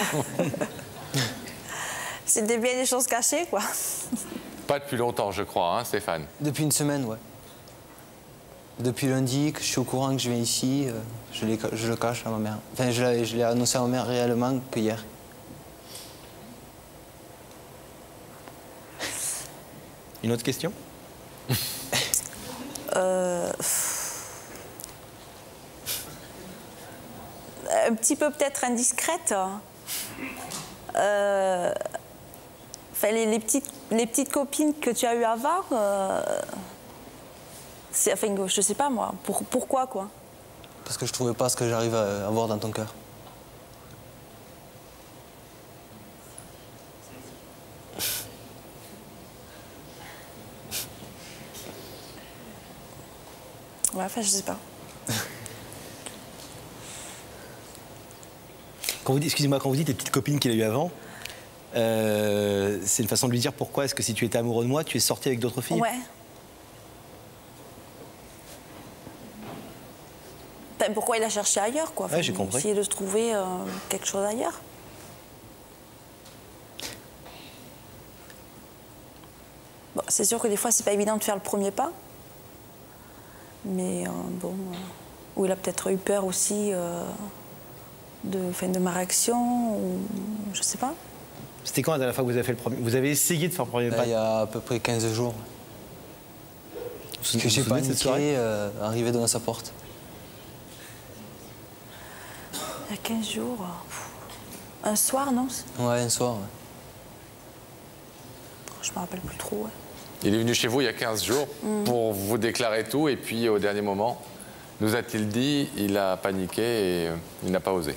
C'était bien des choses cachées, quoi. Pas depuis longtemps, je crois, hein, Stéphane? Depuis une semaine, ouais. Depuis lundi, que je suis au courant que je viens ici, je le cache à ma mère. Enfin, je l'ai annoncé à ma mère réellement que hier. Une autre question? Un petit peu peut-être indiscrète. Enfin, les petites copines que tu as eues avant, enfin, je sais pas moi, pourquoi quoi? Parce que je trouvais pas ce que j'arrive à avoir dans ton cœur. Ouais, enfin, je sais pas. Excusez-moi, quand vous dites les petites copines qu'il a eues avant, c'est une façon de lui dire pourquoi est-ce que si tu étais amoureux de moi, tu es sorti avec d'autres filles? Ouais. Enfin, pourquoi il a cherché ailleurs, quoi. Ouais, j'ai compris. Essayer de se trouver quelque chose ailleurs. Bon, c'est sûr que des fois, c'est pas évident de faire le premier pas. Mais bon, ou il a peut-être eu peur aussi de ma réaction, ou je sais pas. C'était quand la dernière fois que vous avez fait le premier? Vous avez essayé de faire le premier pas? Il y a à peu près 15 jours. Parce que j'ai paniqué, arrivé devant sa porte. Il y a 15 jours. Un soir, non? Ouais, un soir. Ouais. Je me rappelle plus trop. Ouais. Il est venu chez vous il y a 15 jours pour vous déclarer tout, et puis au dernier moment, nous a-t-il dit, il a paniqué et il n'a pas osé.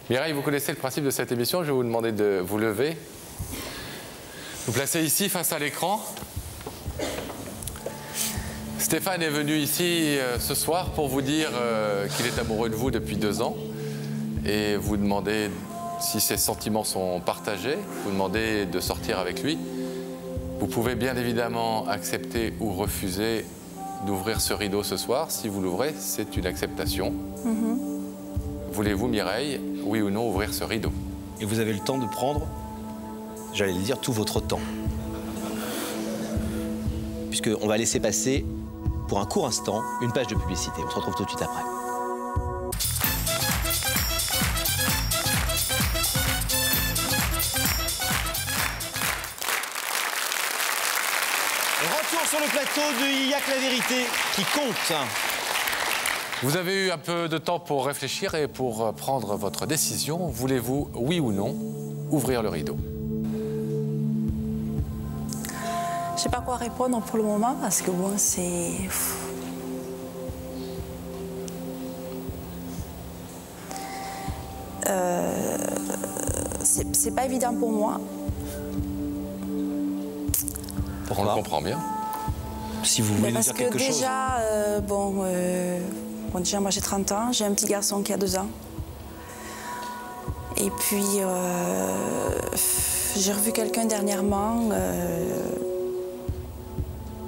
Mireille, vous connaissez le principe de cette émission. Je vais vous demander de vous lever, vous placer ici face à l'écran. Stéphane est venu ici ce soir pour vous dire qu'il est amoureux de vous depuis 2 ans et vous demander si ses sentiments sont partagés, vous demandez de sortir avec lui. Vous pouvez bien évidemment accepter ou refuser d'ouvrir ce rideau ce soir. Si vous l'ouvrez, c'est une acceptation. Voulez-vous, Mireille, oui ou non, ouvrir ce rideau? Et vous avez le temps de prendre, j'allais le dire, tout votre temps. Puisqu'on va laisser passer, pour un court instant, une page de publicité. On se retrouve tout de suite après. Retour sur le plateau de Il y a que la vérité qui compte. Vous avez eu un peu de temps pour réfléchir et pour prendre votre décision. Voulez-vous, oui ou non, ouvrir le rideau? Je sais pas quoi répondre pour le moment parce que bon, c'est... c'est pas évident pour moi. On le comprend bien. Si vous voulez nous dire quelque chose. Parce que déjà, bon, déjà, moi j'ai 30 ans, j'ai un petit garçon qui a 2 ans. Et puis, j'ai revu quelqu'un dernièrement.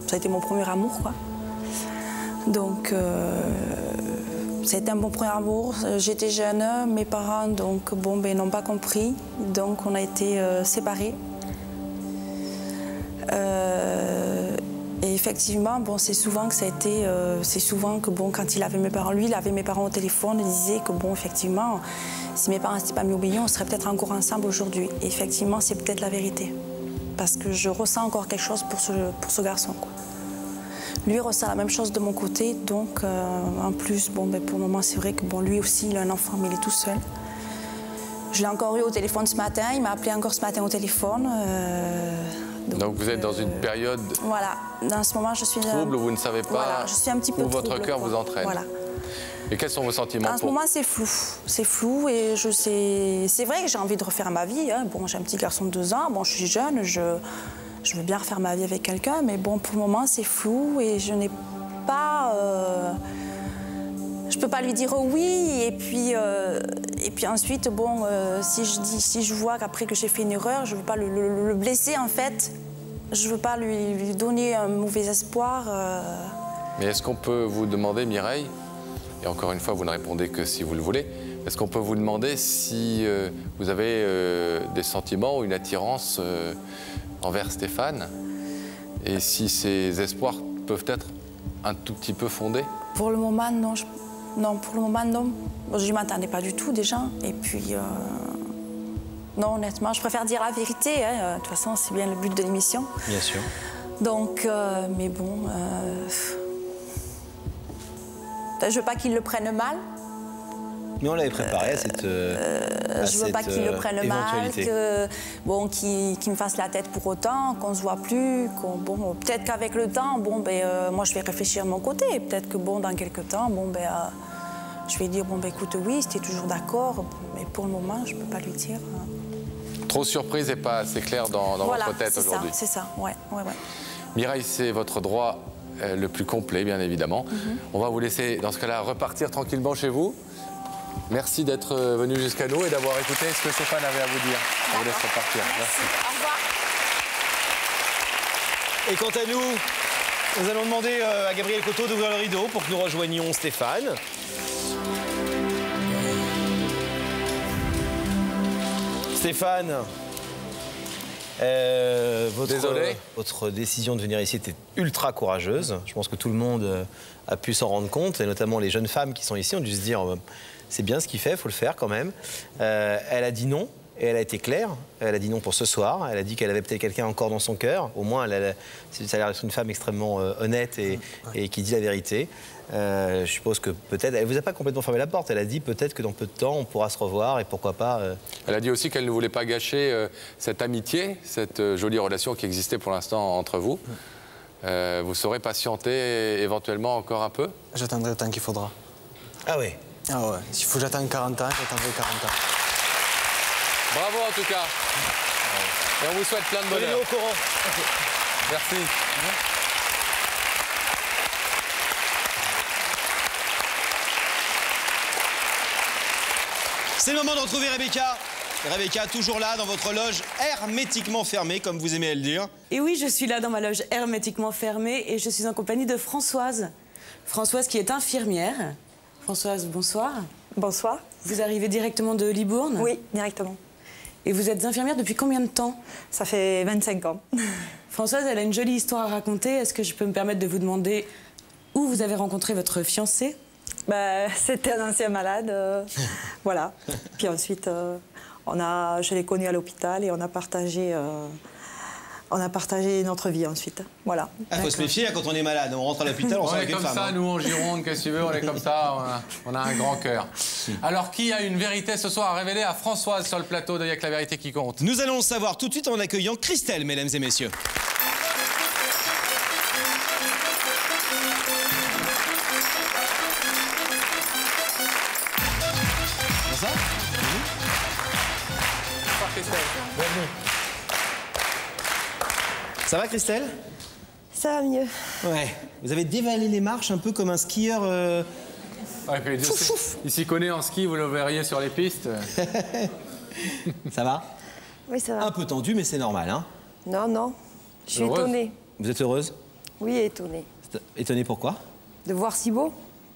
Ça a été mon premier amour, quoi. Donc, ça a été un bon premier amour. J'étais jeune, mes parents donc, bon, n'ont pas compris. Donc, on a été séparés. Et effectivement, bon, c'est souvent que ça a été, c'est souvent que bon, quand il avait mes parents, lui, il avait mes parents au téléphone, il disait que bon, effectivement, si mes parents n'étaient pas mis au milieu, on serait peut-être encore ensemble aujourd'hui. Et effectivement, c'est peut-être la vérité, parce que je ressens encore quelque chose pour ce garçon, quoi. Lui ressent la même chose de mon côté, donc en plus, bon, pour le moment, c'est vrai que bon, lui aussi, il a un enfant, mais il est tout seul. Je l'ai encore eu au téléphone ce matin, il m'a appelé encore ce matin au téléphone. Donc vous êtes dans une période... Voilà, dans ce moment je suis... trouble où vous ne savez pas voilà, je suis un petit peu où votre trouble, cœur quoi. vous entraîne. Voilà. Et quels sont vos sentiments? En ce moment c'est flou et je sais... C'est vrai que j'ai envie de refaire ma vie, hein. Bon, j'ai un petit garçon de 2 ans, bon, je suis jeune, je veux bien refaire ma vie avec quelqu'un, mais bon, pour le moment c'est flou et je n'ai pas... Je peux pas lui dire oui et puis ensuite, bon, si je vois qu'après que j'ai fait une erreur, je veux pas le blesser en fait. Je veux pas lui donner un mauvais espoir. Mais est-ce qu'on peut vous demander, Mireille, et encore une fois, vous ne répondez que si vous le voulez, est-ce qu'on peut vous demander si vous avez des sentiments ou une attirance envers Stéphane et si ces espoirs peuvent être un tout petit peu fondés? Pour le moment, non. Non, pour le moment, non. Je ne m'attendais pas du tout, déjà. Et puis, non, honnêtement, je préfère dire la vérité. Hein. De toute façon, c'est bien le but de l'émission. Bien sûr. Donc, mais bon... je ne veux pas qu'il le prenne mal. Mais on l'avait préparé à cette je veux pas qu'il le prenne mal, bon, qu'il me fasse la tête pour autant, qu'on se voit plus, bon, peut-être qu'avec le temps, bon, moi je vais réfléchir de mon côté, peut-être que bon, dans quelques temps, bon, je vais dire, bon, écoute, oui, c'était toujours d'accord, mais pour le moment, je peux pas lui dire. Trop surprise et pas assez clair dans voilà, votre tête aujourd'hui. C'est ça, ouais. Mireille, c'est votre droit le plus complet, bien évidemment. On va vous laisser, dans ce cas-là, repartir tranquillement chez vous. Merci d'être venu jusqu'à nous et d'avoir écouté ce que Stéphane avait à vous dire. On vous laisse repartir. Merci. Au revoir. Et quant à nous, Nous allons demander à Gabriel Coteau d'ouvrir le rideau pour que nous rejoignions Stéphane. Stéphane, votre décision de venir ici était ultra courageuse. Je pense que tout le monde a pu s'en rendre compte, et notamment les jeunes femmes qui sont ici ont dû se dire c'est bien ce qu'il fait, il faut le faire quand même. Elle a dit non. Et elle a été claire, elle a dit non pour ce soir, elle a dit qu'elle avait peut-être quelqu'un encore dans son cœur, au moins ça a l'air d'être une femme extrêmement honnête et qui dit la vérité. Je suppose que peut-être, elle ne vous a pas complètement fermé la porte, elle a dit peut-être que dans peu de temps on pourra se revoir et pourquoi pas... Elle a dit aussi qu'elle ne voulait pas gâcher cette amitié, cette jolie relation qui existait pour l'instant entre vous. Vous saurez patienter éventuellement encore un peu? J'attendrai le temps qu'il faudra. Ah oui? Ah ouais, s'il faut que j'attende 40 ans, j'attendrai 40 ans. Bravo en tout cas. Et on vous souhaite plein de bonheur. Au courant. Merci. C'est le moment de retrouver Rebecca. Rebecca, toujours là dans votre loge hermétiquement fermée, comme vous aimez à le dire. Et oui, je suis là dans ma loge hermétiquement fermée et je suis en compagnie de Françoise. Françoise qui est infirmière. Françoise, bonsoir. Bonsoir. Vous arrivez directement de Libourne? Oui, directement. Et vous êtes infirmière depuis combien de temps? Ça fait 25 ans. Françoise, elle a une jolie histoire à raconter. Est-ce que je peux me permettre de vous demander où vous avez rencontré votre fiancé? C'était un ancien malade, voilà. Puis ensuite, je l'ai connu à l'hôpital et on a partagé notre vie ensuite. Voilà. Il faut se méfier quand on est malade. On rentre à l'hôpital, on sort avec une femme. On est comme ça, nous en Gironde, qu'est-ce que tu veux, on est comme ça, on a un grand cœur. Alors, qui a une vérité ce soir à révéler à Françoise sur le plateau de Y'a que la vérité qui compte? Nous allons le savoir tout de suite en accueillant Christelle, mesdames et messieurs. Bonsoir. Bonsoir Christelle. Bienvenue. Ça va, Christelle? Ça va mieux. Ouais. Vous avez dévalé les marches un peu comme un skieur... Ouais, il s'y connaît en ski, vous le verriez sur les pistes. Ça va? Oui, ça va. Un peu tendu, mais c'est normal, hein? Non, non. Je suis étonnée. Vous êtes heureuse? Oui, étonnée. Étonnée pourquoi? De voir si beau.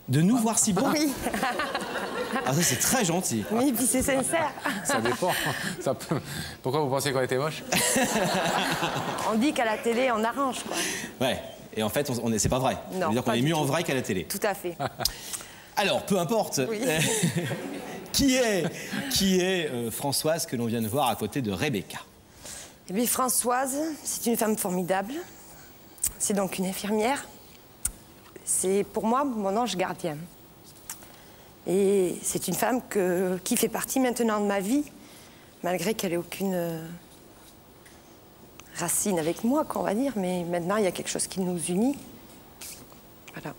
De nous voir si beau? Oui. Ah, ça, c'est très gentil. Oui, puis c'est sincère. Ça dépend. Pourquoi vous pensez qu'on était moche? On dit qu'à la télé, on arrange, quoi. Ouais. Et en fait, c'est pas vrai. Non, ça veut dire qu'on est mieux en vrai qu'à la télé. Tout à fait. Alors, peu importe. Oui. Qui est Françoise que l'on vient de voir à côté de Rebecca? Eh bien, Françoise, c'est une femme formidable. C'est donc une infirmière. C'est pour moi mon ange gardien. Et c'est une femme qui fait partie maintenant de ma vie, malgré qu'elle n'ait aucune racine avec moi, qu'on va dire. Mais maintenant, il y a quelque chose qui nous unit. Voilà.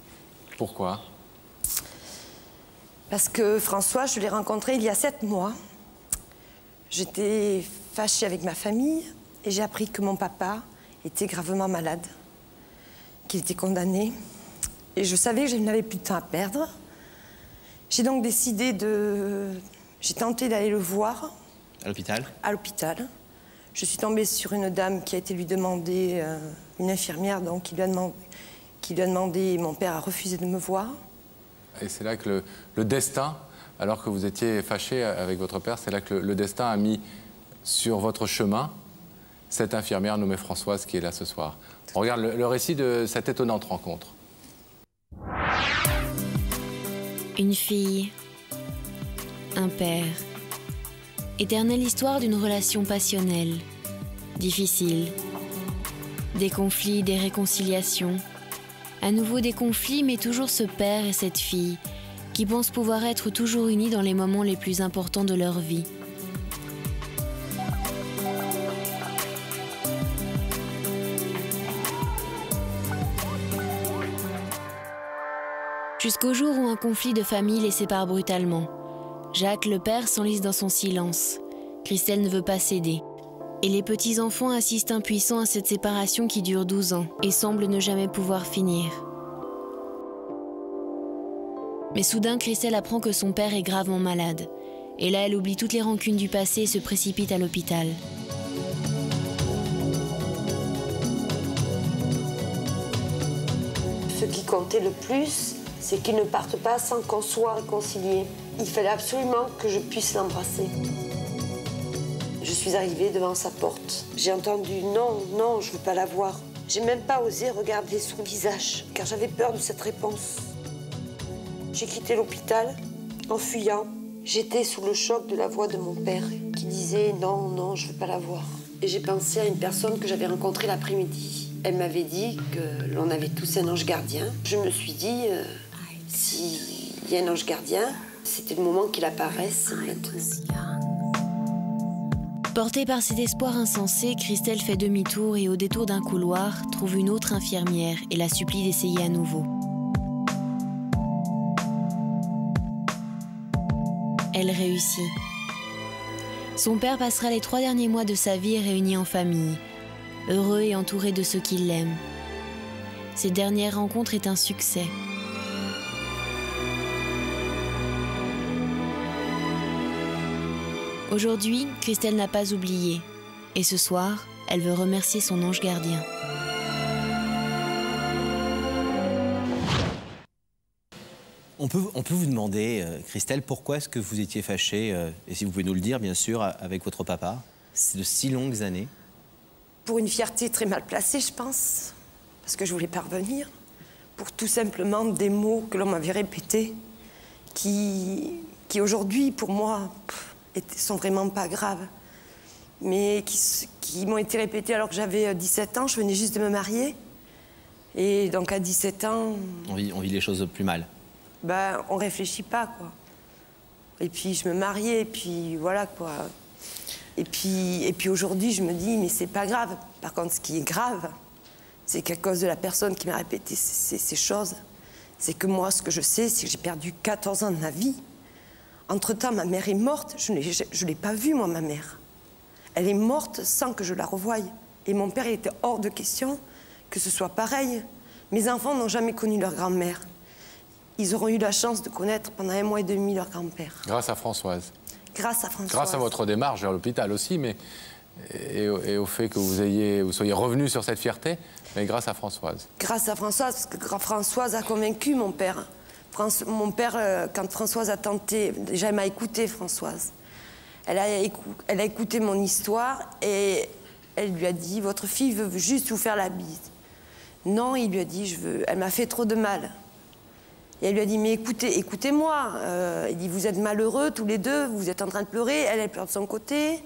Pourquoi? Parce que François, je l'ai rencontré il y a 7 mois. J'étais fâchée avec ma famille et j'ai appris que mon papa était gravement malade, qu'il était condamné. Et je savais que je n'avais plus de temps à perdre. J'ai donc décidé J'ai tenté d'aller le voir. À l'hôpital? À l'hôpital. Je suis tombée sur une dame qui a été lui demander, une infirmière, donc, qui lui a demandé, et mon père a refusé de me voir. Et c'est là que le destin, alors que vous étiez fâché avec votre père, c'est là que le destin a mis sur votre chemin cette infirmière nommée Françoise qui est là ce soir. On regarde le récit de cette étonnante rencontre. Une fille, un père. Éternelle histoire d'une relation passionnelle, difficile. Des conflits, des réconciliations. À nouveau des conflits, mais toujours ce père et cette fille qui pensent pouvoir être toujours unis dans les moments les plus importants de leur vie. Jusqu'au jour où un conflit de famille les sépare brutalement. Jacques, le père, s'enlise dans son silence. Christelle ne veut pas céder. Et les petits-enfants assistent impuissants à cette séparation qui dure 12 ans et semble ne jamais pouvoir finir. Mais soudain, Christelle apprend que son père est gravement malade. Et là, elle oublie toutes les rancunes du passé et se précipite à l'hôpital. qui comptait le plus, c'est qu'ils ne partent pas sans qu'on soit réconciliés. Il fallait absolument que je puisse l'embrasser. Je suis arrivée devant sa porte. J'ai entendu « Non, non, je ne veux pas la voir ». J'ai même pas osé regarder son visage, car j'avais peur de cette réponse. J'ai quitté l'hôpital en fuyant. J'étais sous le choc de la voix de mon père qui disait « Non, non, je ne veux pas la voir ». Et j'ai pensé à une personne que j'avais rencontrée l'après-midi. Elle m'avait dit que l'on avait tous un ange gardien. Je me suis dit, s'il y a un ange gardien, c'était le moment qu'il apparaisse maintenant. Portée par cet espoir insensé, Christelle fait demi-tour et au détour d'un couloir, trouve une autre infirmière et la supplie d'essayer à nouveau. Elle réussit. Son père passera les 3 derniers mois de sa vie réunis en famille, heureux et entouré de ceux qui l'aiment. Cette dernière rencontre est un succès. Aujourd'hui, Christelle n'a pas oublié. Et ce soir, elle veut remercier son ange gardien. On peut vous demander, Christelle, pourquoi est-ce que vous étiez fâchée, et si vous pouvez nous le dire, bien sûr, avec votre papa, de si longues années? Pour une fierté très mal placée, je pense, parce que je voulais pas revenir, pour tout simplement des mots que l'on m'avait répétés, qui aujourd'hui, pour moi, sont vraiment pas graves, mais qui m'ont été répétés alors que j'avais 17 ans, je venais juste de me marier, et donc à 17 ans... On vit les choses plus mal. Ben, on réfléchit pas, quoi. Et puis je me mariais, et puis voilà, quoi. Et puis aujourd'hui, je me dis, mais c'est pas grave. Par contre, ce qui est grave, c'est qu'à cause de la personne qui m'a répété ces choses, c'est que moi, ce que je sais, c'est que j'ai perdu 14 ans de ma vie. Entre-temps, ma mère est morte. Je ne l'ai pas vue, moi, ma mère. Elle est morte sans que je la revoie. Et mon père, il était hors de question que ce soit pareil. Mes enfants n'ont jamais connu leur grand-mère. Ils auront eu la chance de connaître pendant 1 mois et demi leur grand-père. Grâce à Françoise. Grâce à Françoise. Grâce à votre démarche vers l'hôpital aussi, mais et au fait que vous soyez revenu sur cette fierté, mais grâce à Françoise. Grâce à Françoise, parce que Françoise a convaincu mon père. Mon père, quand Françoise a tenté, déjà elle m'a écouté, Françoise. Elle a écouté mon histoire et elle lui a dit, votre fille veut juste vous faire la bise. Non, il lui a dit, elle m'a fait trop de mal. Et elle lui a dit, mais écoutez-moi. Il dit, vous êtes malheureux tous les deux, vous êtes en train de pleurer. Elle pleure de son côté.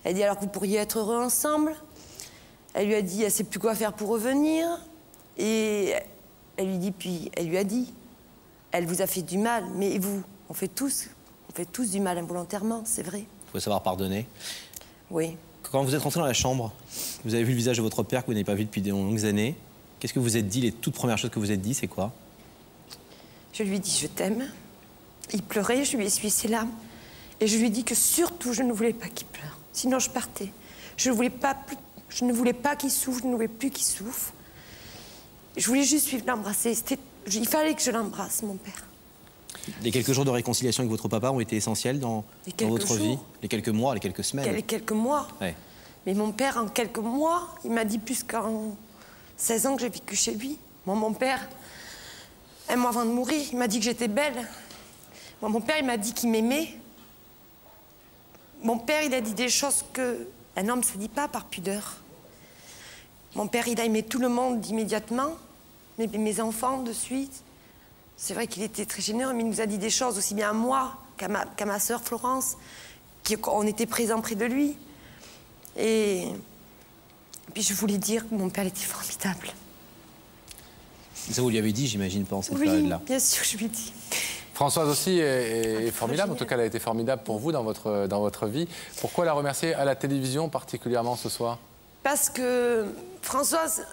Elle dit, alors que vous pourriez être heureux ensemble. Elle lui a dit, elle ne sait plus quoi faire pour revenir. Et elle lui a dit, elle vous a fait du mal, mais vous, on fait tous du mal involontairement, c'est vrai. Il faut savoir pardonner. Oui. Quand vous êtes rentré dans la chambre, vous avez vu le visage de votre père que vous n'avez pas vu depuis de longues années. Qu'est-ce que vous êtes dit, les toutes premières choses que vous êtes dit, c'est quoi? Je lui ai dit, je t'aime. Il pleurait, je lui ai essuyé ses larmes. Et je lui ai dit que surtout, je ne voulais pas qu'il pleure. Sinon, je partais. Je ne voulais pas qu'il souffre, je ne voulais plus qu'il souffre. Je voulais juste suivre l'embrasser. Il fallait que je l'embrasse, mon père. Les quelques jours de réconciliation avec votre papa ont été essentiels dans votre vie? Les quelques mois, les quelques semaines? Les quelques mois. Ouais. Mais mon père, en quelques mois, il m'a dit plus qu'en 16 ans que j'ai vécu chez lui. Moi, mon père, un mois avant de mourir, il m'a dit que j'étais belle. Moi, mon père, il m'a dit qu'il m'aimait. Mon père, il a dit des choses qu'un homme ne se dit pas par pudeur. Mon père, il a aimé tout le monde immédiatement, mais mes enfants de suite. C'est vrai qu'il était très généreux, mais il nous a dit des choses aussi bien à moi qu'à ma sœur Florence, qu'on était présents près de lui. Et puis je voulais dire que mon père était formidable. Ça, vous lui avez dit, j'imagine, pendant cette période-là? Oui, bien sûr, je lui ai dit. Françoise aussi est formidable, en tout cas elle a été formidable pour vous dans votre vie. Pourquoi la remercier à la télévision particulièrement ce soir? Parce que Françoise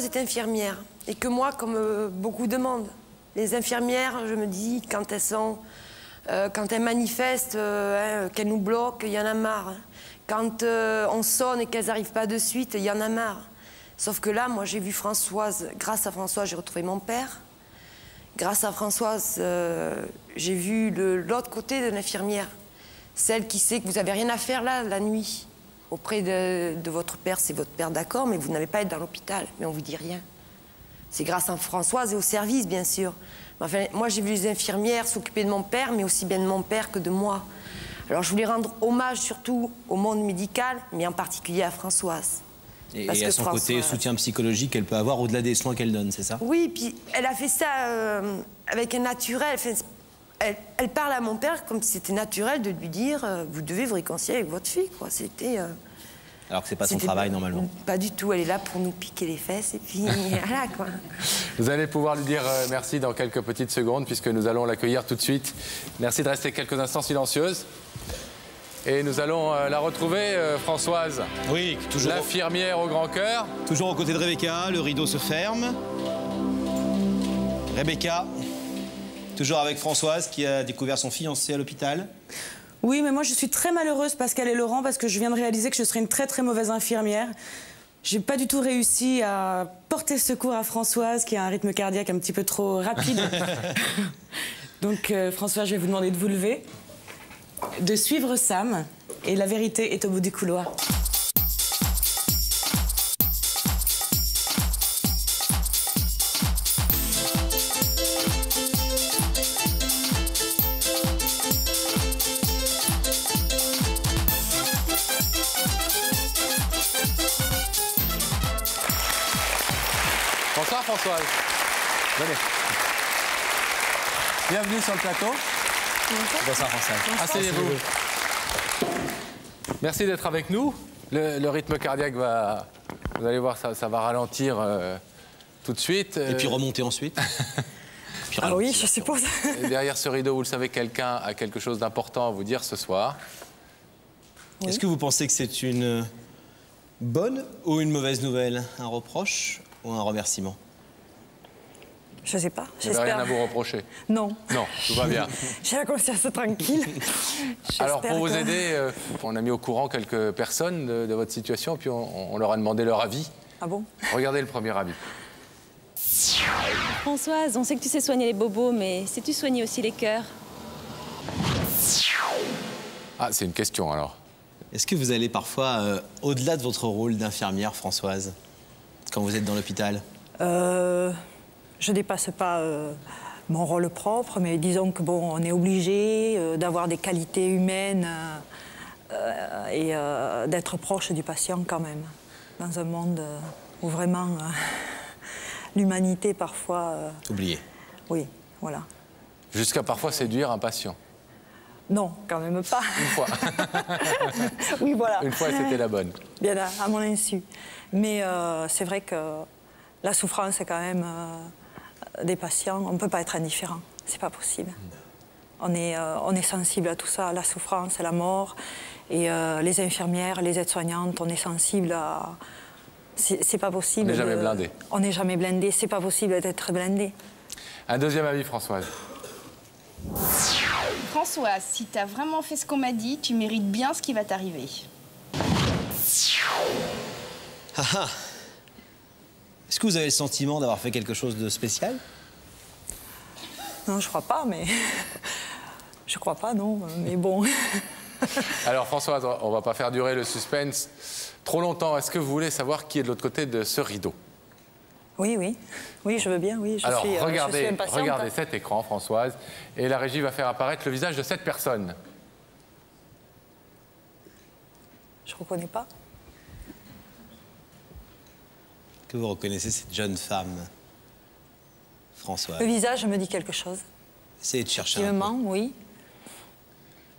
est infirmière et que moi, comme beaucoup de monde, les infirmières, je me dis, quand elles manifestent, qu'elles nous bloquent, il y en a marre. Quand on sonne et qu'elles n'arrivent pas de suite, il y en a marre. Sauf que là, moi, j'ai vu Françoise, grâce à Françoise, j'ai retrouvé mon père. Grâce à Françoise, j'ai vu l'autre côté de l'infirmière. Celle qui sait que vous n'avez rien à faire là, la nuit. Auprès de votre père, c'est votre père, d'accord, mais vous n'avez pas à être dans l'hôpital, mais on ne vous dit rien. C'est grâce à Françoise et au service, bien sûr. Enfin, moi, j'ai vu les infirmières s'occuper de mon père, mais aussi bien de mon père que de moi. Alors, je voulais rendre hommage surtout au monde médical, mais en particulier à Françoise. Et à son côté, soutien psychologique qu'elle peut avoir au-delà des soins qu'elle donne, c'est ça? Oui, puis elle a fait ça avec un naturel. Elle parle à mon père comme si c'était naturel de lui dire vous devez vous réconcilier avec votre fille, quoi. C'était... Alors que c'est pas son travail, normalement. Pas du tout, elle est là pour nous piquer les fesses et puis voilà, quoi. Vous allez pouvoir lui dire merci dans quelques petites secondes puisque nous allons l'accueillir tout de suite. Merci de rester quelques instants silencieuse. Et nous allons la retrouver, Françoise. Oui, toujours. L'infirmière au grand cœur. Toujours aux côtés de Rebecca, le rideau se ferme. Rebecca, toujours avec Françoise qui a découvert son fiancé à l'hôpital. Oui, mais moi je suis très malheureuse, Pascal et Laurent, parce que je viens de réaliser que je serais une très très mauvaise infirmière. J'ai pas du tout réussi à porter secours à Françoise, qui a un rythme cardiaque un petit peu trop rapide. Donc Françoise, je vais vous demander de vous lever, de suivre Sam, et la vérité est au bout du couloir. Bonsoir Françoise. Venez. Bienvenue sur le plateau. Bonsoir Françoise. Asseyez-vous. Merci d'être avec nous. Le rythme cardiaque va... Vous allez voir, ça va ralentir tout de suite. Et puis remonter ensuite. Ah oui, je suppose. Et derrière ce rideau, vous le savez, quelqu'un a quelque chose d'important à vous dire ce soir. Oui. Est-ce que vous pensez que c'est une bonne ou une mauvaise nouvelle? Un reproche ou un remerciement? Je sais pas. Vous n'avez rien à vous reprocher? Non. Non, tout va bien. J'ai la conscience tranquille. Alors, pour vous aider, on a mis au courant quelques personnes de votre situation, puis on leur a demandé leur avis. Ah bon? Regardez le premier avis. Françoise, on sait que tu sais soigner les bobos, mais sais-tu soigner aussi les cœurs? Ah, c'est une question, alors. Est-ce que vous allez parfois au-delà de votre rôle d'infirmière, Françoise, quand vous êtes dans l'hôpital? Je dépasse pas mon rôle propre, mais disons que bon, on est obligé d'avoir des qualités humaines et d'être proche du patient quand même, dans un monde où vraiment l'humanité parfois... Oubliée. Oui, voilà. Jusqu'à parfois séduire un patient. Non, quand même pas. Une fois. Oui, voilà. Une fois, c'était la bonne. Bien, à mon insu. Mais c'est vrai que la souffrance, c'est quand même des patients. On ne peut pas être indifférent. C'est pas possible. On est sensible à tout ça, à la souffrance, à la mort. Et les infirmières, les aides-soignantes, on est sensible à... C'est pas possible. On n'est jamais blindé. On n'est jamais blindé. C'est pas possible d'être blindé. Un deuxième avis, Françoise. Françoise, si t'as vraiment fait ce qu'on m'a dit, tu mérites bien ce qui va t'arriver. Ah ah. Est-ce que vous avez le sentiment d'avoir fait quelque chose de spécial? Non, je crois pas, mais... Je crois pas, non, mais bon... Alors, Françoise, on va pas faire durer le suspense trop longtemps. Est-ce que vous voulez savoir qui est de l'autre côté de ce rideau? Oui, oui. Oui, je veux bien, oui. Alors, je suis impatiente. regardez cet écran, Françoise, et la régie va faire apparaître le visage de cette personne. Je ne reconnais pas. Que vous reconnaissez cette jeune femme, Françoise? Le visage me dit quelque chose. Essayez de chercher un peu. Effectivement, oui.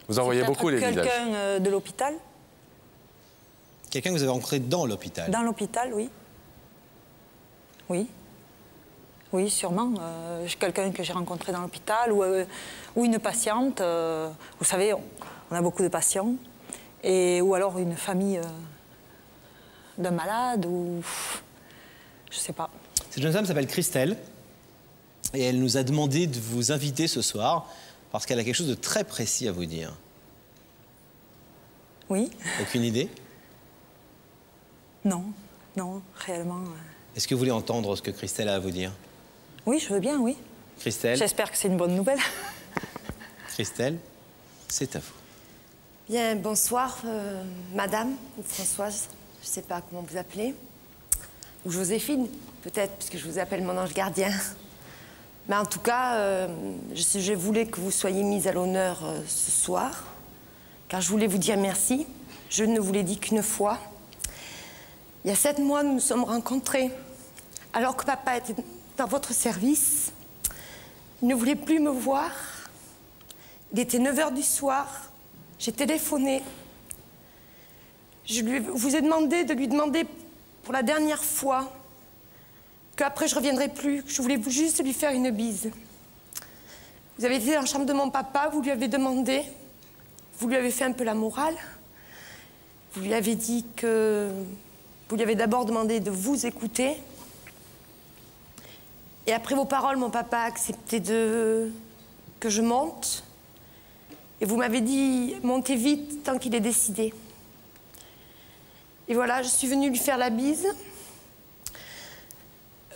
Vous en voyez beaucoup, les visages. Quelqu'un de l'hôpital? Quelqu'un que vous avez rencontré dans l'hôpital? Dans l'hôpital, oui. Oui. Oui, sûrement. Quelqu'un que j'ai rencontré dans l'hôpital ou une patiente. Vous savez, on a beaucoup de patients. Ou alors une famille d'un malade ou... Je sais pas. Cette jeune femme s'appelle Christelle. Et elle nous a demandé de vous inviter ce soir parce qu'elle a quelque chose de très précis à vous dire. Oui. Aucune idée? Non, non, réellement. Est-ce que vous voulez entendre ce que Christelle a à vous dire? Oui, je veux bien, oui. Christelle? J'espère que c'est une bonne nouvelle. Christelle, c'est à vous. Bien, bonsoir, madame, ou Françoise, je ne sais pas comment vous appelez. ou Joséphine, peut-être, puisque je vous appelle mon ange gardien. Mais en tout cas, je voulais que vous soyez mise à l'honneur ce soir, car je voulais vous dire merci. Je ne vous l'ai dit qu'une fois. Il y a 7 mois, nous nous sommes rencontrés, alors que papa était dans votre service. Il ne voulait plus me voir. Il était 9 h du soir. J'ai téléphoné. Je vous ai demandé de lui demander pour la dernière fois qu'après je ne reviendrai plus, que je voulais juste lui faire une bise. Vous avez été dans la chambre de mon papa, vous lui avez demandé, vous lui avez fait un peu la morale. Vous lui avez dit que... Vous lui avez d'abord demandé de vous écouter. Et après vos paroles, mon papa a accepté que je monte. Et vous m'avez dit, montez vite tant qu'il est décidé. Et voilà, je suis venue lui faire la bise.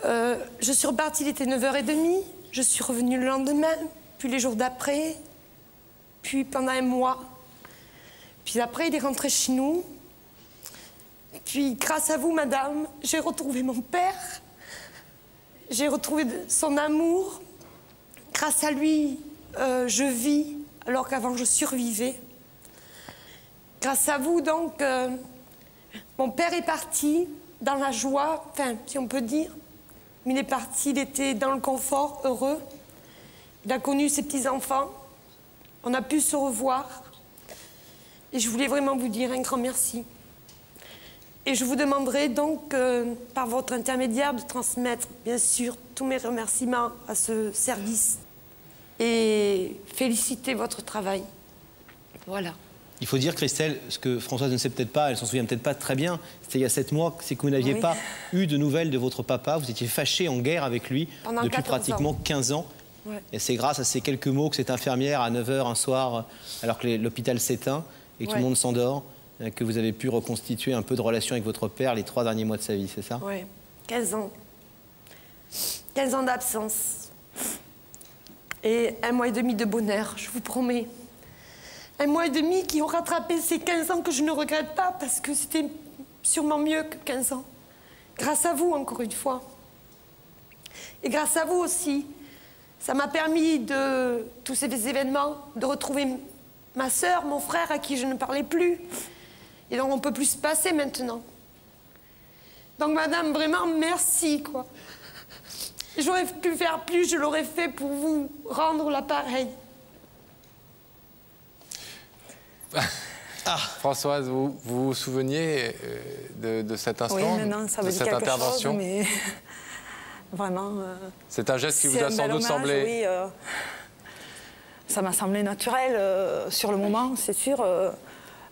Je suis repartie, il était 9 h 30. Je suis revenue le lendemain, puis les jours d'après, puis pendant un mois. Puis après, il est rentré chez nous. Puis, grâce à vous, madame, j'ai retrouvé mon père. J'ai retrouvé son amour. Grâce à lui, je vis, alors qu'avant, je survivais. Grâce à vous, donc, mon père est parti dans la joie, enfin, si on peut dire. Mais il est parti, il était dans le confort, heureux. Il a connu ses petits-enfants. On a pu se revoir. Et je voulais vraiment vous dire un grand merci. Et je vous demanderai donc, par votre intermédiaire, de transmettre, bien sûr, tous mes remerciements à ce service et féliciter votre travail. Voilà. Il faut dire, Christelle, ce que Françoise ne sait peut-être pas, elle s'en souvient peut-être pas très bien, c'était il y a 7 mois, c'est que vous n'aviez pas eu de nouvelles de votre papa, vous étiez fâchée, en guerre avec lui depuis pratiquement 15 ans. Ouais. Et c'est grâce à ces quelques mots que cette infirmière, à 9 h un soir, alors que l'hôpital s'éteint et que tout le monde s'endort, que vous avez pu reconstituer un peu de relation avec votre père les 3 derniers mois de sa vie, c'est ça? Oui, 15 ans. 15 ans d'absence. Et 1 mois et demi de bonheur, je vous promets. 1 mois et demi qui ont rattrapé ces 15 ans que je ne regrette pas parce que c'était sûrement mieux que 15 ans. Grâce à vous, encore une fois. Et grâce à vous aussi, ça m'a permis de tous ces événements, de retrouver ma sœur, mon frère à qui je ne parlais plus. Et donc on ne peut plus se passer maintenant. Donc madame, vraiment merci, quoi. J'aurais pu faire plus, je l'aurais fait pour vous rendre l'appareil. Françoise, vous vous souveniez de cet instant, oui, maintenant, ça de veut dire cette quelque intervention chose, mais vraiment... c'est un geste qui vous a sans doute semblé... Oui, ça m'a semblé naturel sur le moment, c'est sûr.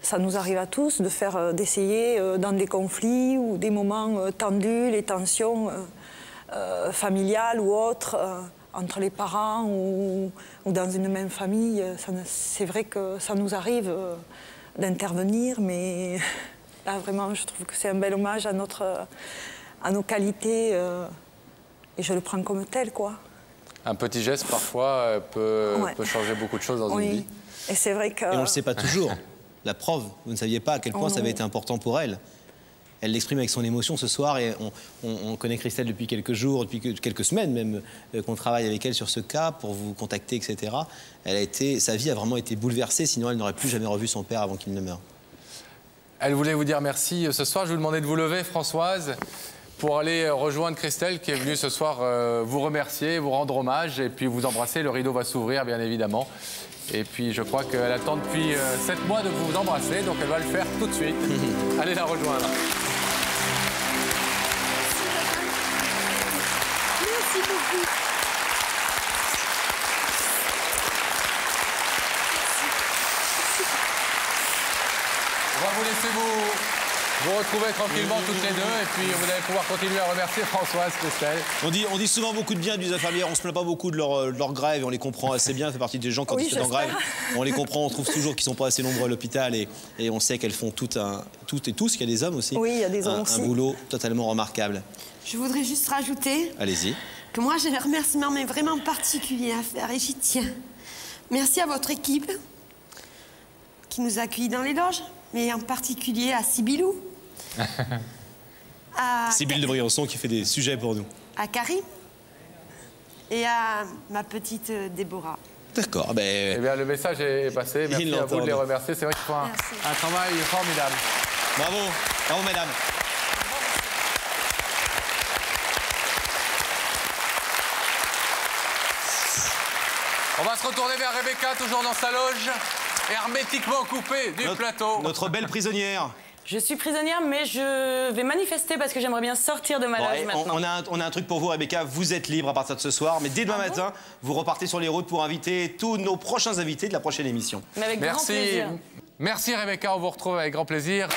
Ça nous arrive à tous d'essayer dans des conflits ou des moments tendus, les tensions familiales ou autres, entre les parents ou dans une même famille. C'est vrai que ça nous arrive d'intervenir, mais là vraiment je trouve que c'est un bel hommage à nos qualités et je le prends comme tel, quoi. Un petit geste parfois peut changer beaucoup de choses dans une vie. Et c'est vrai que... Et on ne le sait pas toujours. La preuve, vous ne saviez pas à quel point ça avait été important pour elle. Elle l'exprime avec son émotion ce soir et on connaît Christelle depuis quelques jours, depuis quelques semaines même, qu'on travaille avec elle sur ce cas pour vous contacter, etc. Sa vie a vraiment été bouleversée, sinon elle n'aurait plus jamais revu son père avant qu'il ne meure. Elle voulait vous dire merci ce soir. Je vous demandais de vous lever, Françoise, pour aller rejoindre Christelle qui est venue ce soir vous remercier, vous rendre hommage et puis vous embrasser. Le rideau va s'ouvrir, bien évidemment. Et puis je crois qu'elle attend depuis 7 mois de vous embrasser, donc elle va le faire tout de suite. Allez la rejoindre. Merci beaucoup. On va vous laisser vous retrouver tranquillement toutes les deux et puis vous allez pouvoir continuer à remercier Françoise, Christelle. On dit souvent beaucoup de bien des infirmières, on se plaint pas beaucoup de leur grève et on les comprend assez bien, ça fait partie des gens quand ils sont en grève. On les comprend, on trouve toujours qu'ils sont pas assez nombreux à l'hôpital et on sait qu'elles font toutes et tous, qu'il y a des hommes aussi, oui, il y a des hommes aussi. Un boulot totalement remarquable. Je voudrais juste rajouter Allez-y. Que moi j'ai un remerciement mais vraiment particulier à faire et j'y tiens. Merci à votre équipe qui nous a accueillis dans les loges, mais en particulier à Sibilou. Sybille de Briançon qui fait des sujets pour nous. À Carrie et à ma petite Déborah. D'accord, ben... Eh bien, le message est passé. Merci à vous de les remercier. C'est vrai qu'ils font un travail formidable. Bravo, bravo mesdames. On va se retourner vers Rebecca, toujours dans sa loge, hermétiquement coupée du plateau. Notre belle prisonnière. Je suis prisonnière, mais je vais manifester parce que j'aimerais bien sortir de ma loge maintenant. On a un truc pour vous, Rebecca. Vous êtes libre à partir de ce soir, mais dès demain matin, vous repartez sur les routes pour inviter tous nos prochains invités de la prochaine émission. Mais avec grand plaisir. Merci Rebecca, on vous retrouve avec grand plaisir.